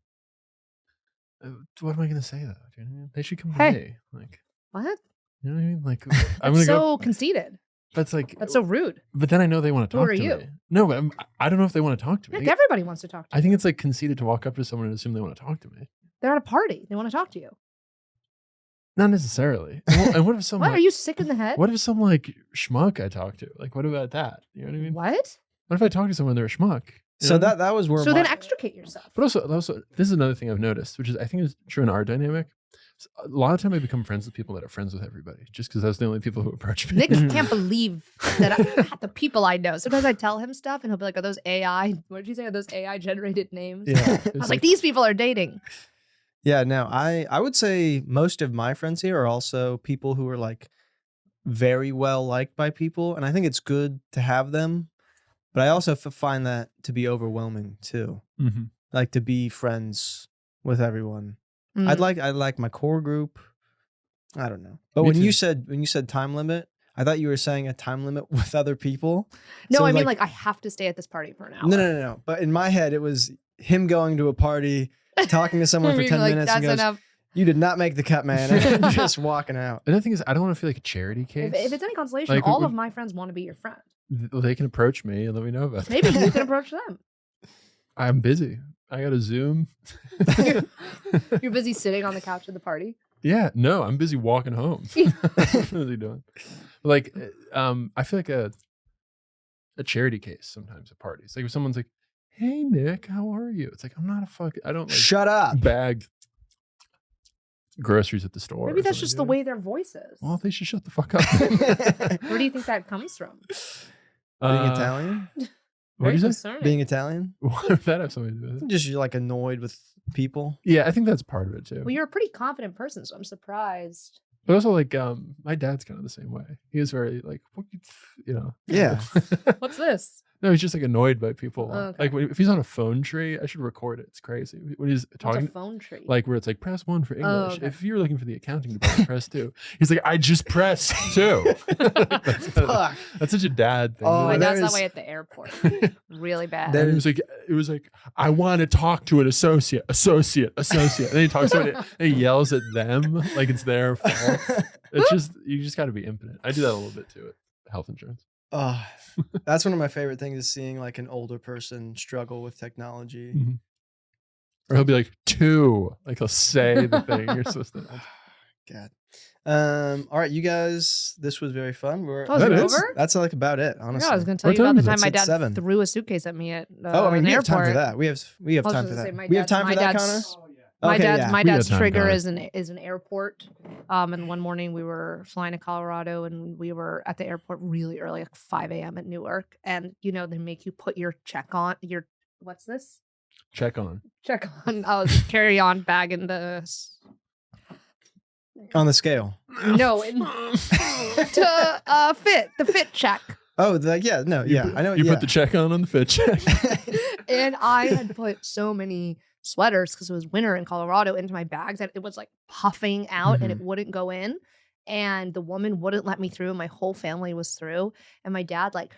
S1: What am I gonna say though? Do you know what I mean? They should come to
S3: Hey.
S1: me. Like,
S3: What?
S1: you know what I mean? Like, I'm
S3: That's
S1: gonna
S3: so
S1: go.
S3: conceited.
S1: That's like.
S3: That's so rude.
S1: But then I know they want to
S3: Who
S1: talk
S3: are
S1: to
S3: you?
S1: me. No, but I don't know if they want to talk to me.
S3: Like everybody wants to talk to you.
S1: I think it's like conceited to walk up to someone and assume they want to talk to me.
S3: They're at a party. They want to talk to you.
S1: Not necessarily. And what if some?
S3: What?
S1: like-
S3: Are you sick in the head?
S1: What if some like schmuck I talk to? Like, what about that? You know what I mean?
S3: What?
S1: What if I talk to someone and they're a schmuck? You
S2: So
S1: know what I mean?
S2: that was where
S3: So then
S2: my-
S3: extricate yourself.
S1: But also, this is another thing I've noticed, which is I think is true in our dynamic. A lot of time I become friends with people that are friends with everybody, just because that's the only people who approach me.
S3: Nick can't believe that the people I know. Sometimes I tell him stuff and he'll be like, are those AI? What did you say? Are those AI generated names?
S2: Yeah.
S3: I was like, these people are dating.
S2: Yeah, no, I would say most of my friends here are also people who are like very well liked by people. And I think it's good to have them. But I also find that to be overwhelming too.
S1: Mhm.
S2: Like to be friends with everyone.
S3: Mm.
S2: I'd like my core group. I don't know. But
S1: Me
S2: when
S1: too.
S2: you said time limit, I thought you were saying a time limit with other people.
S3: No,
S2: So,
S3: I mean like I have to stay at this party for an hour.
S2: No. But in my head, it was him going to a party, talking to someone for
S3: Being
S2: 10
S3: like,
S2: minutes,
S3: that's
S2: and goes,
S3: enough.
S2: "You did not make the cut, man," and just walking out.
S1: Another thing is I don't want to feel like a charity case.
S3: If it's any consolation,
S1: Like,
S3: all
S1: would-
S3: of my friends want to be your friend.
S1: They can approach me and let me know about it.
S3: Maybe you can approach them.
S1: I'm busy. I got a Zoom.
S3: You're busy sitting on the couch at the party.
S1: Yeah, no, I'm busy walking home. What is he doing? Like, I feel like a charity case sometimes at parties. Like if someone's like, "Hey Nick, how are you?" It's like I'm not a I don't like
S2: Shut up.
S1: bag groceries at the store.
S3: Maybe
S1: or
S3: that's
S1: something,
S3: just
S1: you
S3: the
S1: know?
S3: way their voice is.
S1: Well, they should shut the fuck up.
S3: Where do you think that comes from?
S2: Being Italian?
S1: What
S3: Very
S1: do you say?
S3: concerning.
S2: Being Italian?
S1: What if that have something to do with it?
S2: Just you're like annoyed with people.
S1: Yeah, I think that's part of it too.
S3: Well, you're a pretty confident person, so I'm surprised.
S1: But also, like, my dad's kind of the same way. He is very like, "What you know."
S2: Yeah.
S3: What's this?
S1: No, he's just like annoyed by people.
S3: Oh, okay.
S1: Like if he's on a phone tree, I should record it. It's crazy when he's
S3: What's
S1: talking.
S3: a phone tree?
S1: Like where it's like press 1 for English.
S3: okay.
S1: If you're looking for the accounting department, press 2. He's like, I just pressed 2.
S2: Fuck.
S1: That's such a dad thing.
S2: Oh,
S3: my
S2: there
S3: dad's that
S2: is-
S3: way at the airport. Really bad.
S2: There-
S1: And it was like, I want to talk to an associate. And then he talks to it and he yells at them like it's their fault. It's just, you just got to be impotent. I do that a little bit too with health insurance.
S2: Oh, that's one of my favorite things is seeing like an older person struggle with technology.
S1: Mhm. Or he'll be like 2. Like he'll say the thing you're supposed to.
S2: God. All right, you guys, this was very fun.
S3: Oh, is
S1: That
S3: it
S1: is-
S3: over?
S2: That's like about it,
S3: Yeah,
S2: honestly.
S3: I was going to tell
S1: What
S3: you about
S1: time
S3: the
S1: is it?
S3: time my
S2: It's
S3: dad
S2: at 7.
S3: threw a suitcase at me at
S2: Oh, I mean,
S3: an
S2: we have
S3: airport.
S2: time for that. We have
S3: I was
S2: time
S3: just
S2: for
S3: gonna
S2: that.
S3: say,
S2: We have time for that, Connor?
S3: My
S2: Okay,
S3: dad's
S2: yeah.
S3: my
S1: We got
S3: dad's
S1: time,
S3: trigger
S1: Connor.
S3: is an airport. And one morning we were flying to Colorado and we were at the airport really early, like 5 a.m. at Newark. And you know, they make you put your what's this?
S1: Check on.
S3: Check on carry-on bag in the
S2: On the scale.
S3: no in, to fit check.
S2: Oh, yeah, I know.
S1: You
S2: yeah.
S1: put the check on the fit check.
S3: And I had put so many sweaters because it was winter in Colorado into my bags that it was like puffing out and it wouldn't go in. And the woman wouldn't let me through. My whole family was through. And my dad like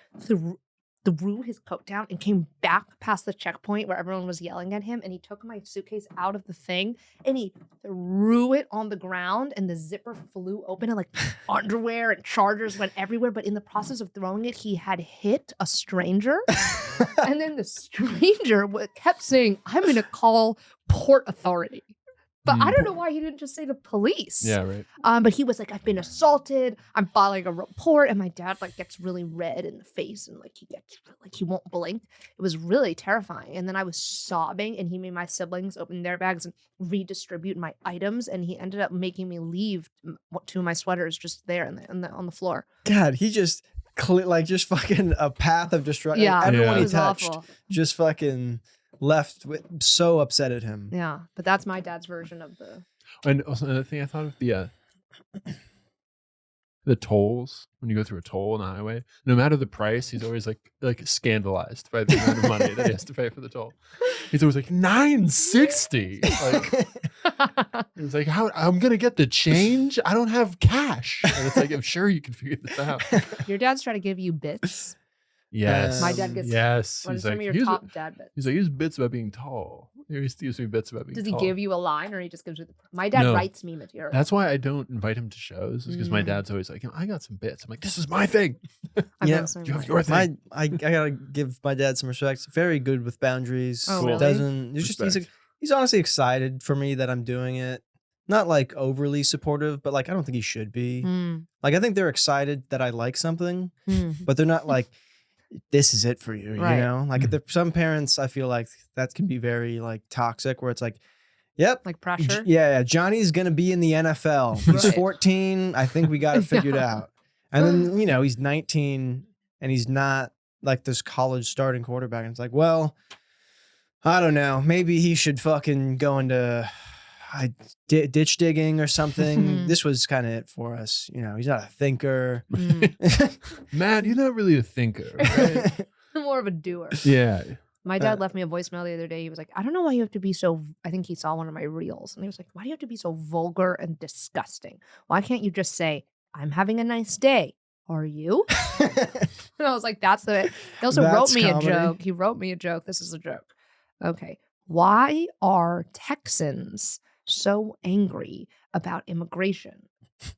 S3: threw his coat down and came back past the checkpoint where everyone was yelling at him. And he took my suitcase out of the thing and he threw it on the ground and the zipper flew open and like underwear and chargers went everywhere. But in the process of throwing it, he had hit a stranger. And then the stranger kept saying, I'm going to call Port Authority. But I don't know why he didn't just say the police.
S1: Yeah, right.
S3: But he was like, I've been assaulted. I'm filing a report. And my dad like gets really red in the face and like he won't blink. It was really terrifying. And then I was sobbing and he made my siblings open their bags and redistribute my items. And he ended up making me leave 2 of my sweaters just there on the floor.
S2: God, he just just fucking a path of destruction.
S3: Yeah,
S2: Everyone
S3: it
S2: he
S3: was
S2: touched
S3: awful.
S2: just fucking left so upset at him.
S3: Yeah, but that's my dad's version of the.
S1: And also another thing I thought of the tolls when you go through a toll on the highway. No matter the price, he's always like scandalized by the amount of money that he has to pay for the toll. He's always like $9.60. Like he's like, how I'm gonna get the change? I don't have cash. And it's like, I'm sure you can figure this out.
S3: Your dad's trying to give you bits.
S1: Yes.
S3: My dad gets.
S1: Yes.
S3: What are
S1: He's
S3: some
S1: like,
S3: of your
S1: here's
S3: top dad bits?
S1: he's like, here's bits about being tall. He used to use me bits about being
S3: Does
S1: tall.
S3: he give you a line or he just gives you my dad
S1: No.
S3: writes me material?
S1: That's why I don't invite him to shows, is because my dad's always like, I got some bits. I'm like, this is my thing.
S3: I'm
S2: Yeah,
S3: not saying
S1: you have
S3: that.
S1: your thing.
S2: I gotta give my dad some respect. Very good with boundaries.
S3: Oh,
S1: Cool.
S3: really?
S2: Doesn't
S1: Respect.
S2: he's honestly excited for me that I'm doing it. Not like overly supportive, but like I don't think he should be.
S3: Mm,
S2: Like I think they're excited that I like something,
S3: mm.
S2: but they're not like, this is it for you.
S3: Right.
S2: You know, like some parents, I feel like that can be very like toxic, where it's like, yep,
S3: Like pressure.
S2: yeah, Johnny's gonna be in the NFL. He's
S3: Right.
S2: 14. I think we got it figured
S3: Yeah.
S2: out. And then he's 19 and he's not like this college starting quarterback. And it's like, well, I don't know. Maybe he should fucking go into ditch digging or something. This was kind of it for us. He's not a thinker.
S3: Mm.
S1: Matt, you're not really a thinker, right?
S3: More of a doer.
S1: Yeah.
S3: My dad left me a voicemail the other day. He was like, I don't know why you have to be so. I think he saw one of my reels and he was like, why do you have to be so vulgar and disgusting? Why can't you just say, I'm having a nice day? Are you? And I was like, that's the. He also wrote
S2: That's
S3: me
S2: comedy.
S3: a joke. He wrote me a joke. This is a joke. Okay. Why are Texans so angry about immigration?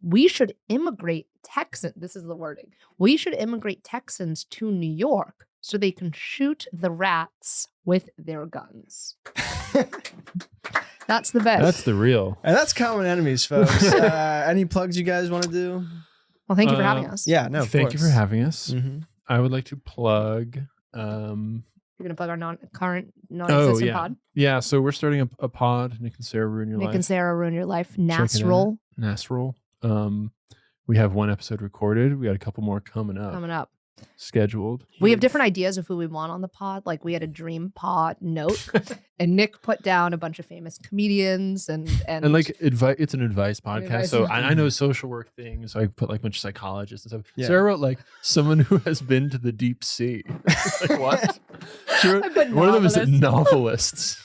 S3: We should immigrate Texans. This is the wording. We should immigrate Texans to New York so they can shoot the rats with their guns. That's the best.
S1: That's the real.
S2: And that's common enemies, folks. Any plugs you guys want to do?
S3: Well, thank you for having us.
S2: Yeah, no, of
S1: Thank you for
S2: course.
S1: having us.
S2: Mm-hmm.
S1: I would like to plug.
S3: You're going to plug our current non-existent pod.
S1: Yeah, so we're starting a pod, Nick and Sarah Ruin Your
S3: Nick
S1: Life.
S3: and Sarah Ruin Your Life.
S1: Check it out.
S3: Nasrul
S1: Nasrul. We have one episode recorded. We got a couple more coming up. Scheduled.
S3: We have different ideas of who we want on the pod. Like we had a dream pod note, and Nick put down a bunch of famous comedians and
S1: like advice. It's an advice podcast.
S3: Advice.
S1: So I know social work things. So I put like a bunch of psychologists and stuff.
S2: Yeah.
S1: Sarah wrote like someone who has been to the deep sea. Like what? She wrote,
S3: I put
S1: one of them is
S3: novelist.
S1: novelists.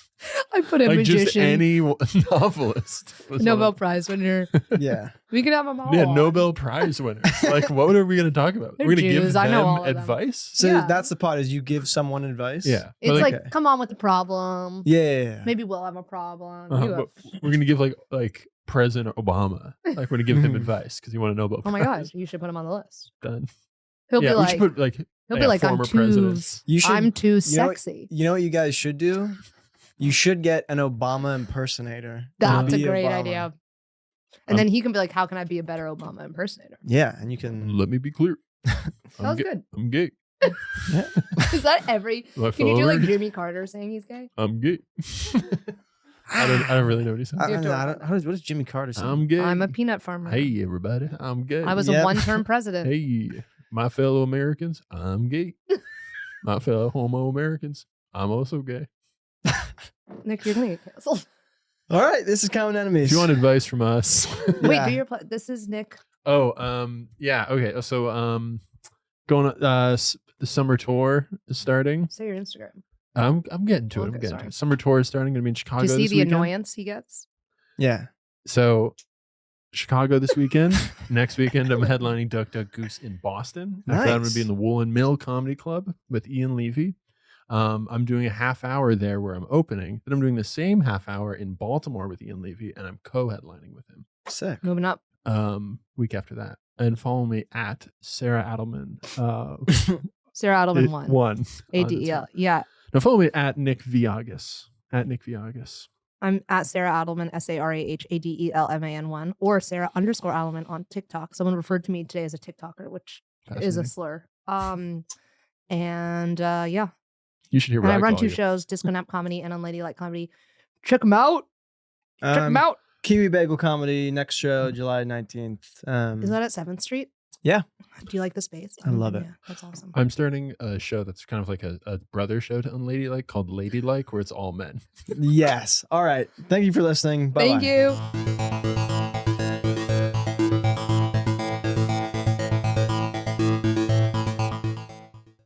S3: I put a
S1: Like
S3: magician.
S1: just any novelist. was
S3: Nobel
S1: one of
S3: Prize winner.
S2: Yeah.
S3: We can have them all.
S1: them. Yeah,
S3: on.
S1: Nobel Prize winners. Like what are we going to talk about?
S3: They're
S1: We're going to give
S3: Jews. I know
S1: them
S3: all of them.
S1: advice.
S2: So
S3: Yeah.
S2: that's the pod, is you give someone advice?
S1: Yeah.
S3: It's
S1: But,
S3: like,
S2: Okay.
S3: come on with the problem.
S2: Yeah.
S3: Maybe we'll have a problem.
S1: Uh-huh,
S3: You have-
S1: but we're gonna give like President Obama. Like we're gonna give him advice because he won a Nobel
S3: oh my
S1: Prize.
S3: gosh, you should put him on the list.
S1: Done.
S3: He'll
S1: Yeah,
S3: be
S1: we
S3: like,
S1: should put like
S3: he'll be like, I'm
S1: former
S3: too,
S1: presidents.
S2: You should-
S3: I'm too
S2: you know-
S3: sexy.
S2: You know what you guys should do? You should get an Obama impersonator.
S3: That's a
S2: Be
S3: great
S2: Obama.
S3: idea. And then he can be like, how can I be a better Obama impersonator?
S2: Yeah, and you can.
S1: Let me be clear.
S3: That was good.
S1: I'm gay.
S3: Is that every?
S1: My
S3: Can you do
S1: fellow
S3: like
S1: Americans,
S3: Jimmy Carter saying he's gay?
S1: I'm gay. I don't really know what he said.
S2: I
S3: You
S2: don't
S3: do
S2: know.
S3: it.
S2: What does Jimmy Carter say?
S1: I'm gay.
S3: I'm a peanut farmer.
S1: Hey everybody, I'm gay.
S3: I was
S2: Yep.
S3: a one-term president.
S1: Hey, my fellow Americans, I'm gay. My fellow Homo Americans, I'm also gay.
S3: Nick, you're gonna get canceled.
S2: All right, this is Common Enemies.
S1: If you want advice from us,
S3: Wait,
S2: Yeah.
S3: do your this is Nick.
S1: yeah, okay. So going the summer tour is starting.
S3: Say your Instagram.
S1: I'm getting to it. I'm
S3: Okay,
S1: getting to
S3: sorry.
S1: it. Summer tour is starting. Gonna be in Chicago.
S3: Do you see
S1: this
S3: the
S1: weekend.
S3: annoyance he gets?
S2: Yeah.
S1: So Chicago this weekend. Next weekend, I'm headlining Duck Duck Goose in Boston. After that, I'm going to be in the Woolen Mill Comedy Club with Ian Levy. I'm doing a half hour there where I'm opening. Then I'm doing the same half hour in Baltimore with Ian Levy, and I'm co-headlining with him.
S2: Sick.
S3: Moving up.
S1: Week after that. And follow me at Sarah Adelman.
S3: Sarah Adelman one.
S1: One.
S3: ADEL. Yeah.
S1: Now follow me at Nick Viagas. At Nick Viagas.
S3: I'm at Sarah Adelman, SarahAdelman 1, or Sarah_Adelman on TikTok. Someone referred to me today as a TikToker, which is a slur. Yeah.
S1: You should hear.
S3: And I run 2 shows: Disco Nap Comedy and Unladylike Comedy. Check them out. Check them out.
S2: Kiwi Bagel Comedy next show, July 19th.
S3: Is that at 7th Street?
S2: Yeah.
S3: Do you like the space?
S2: I love it.
S3: Yeah, that's awesome.
S1: I'm starting a show that's kind of like a brother show to Unladylike called Ladylike, where it's all men.
S2: Yes. All right. Thank you for listening. Bye.
S3: Thank you.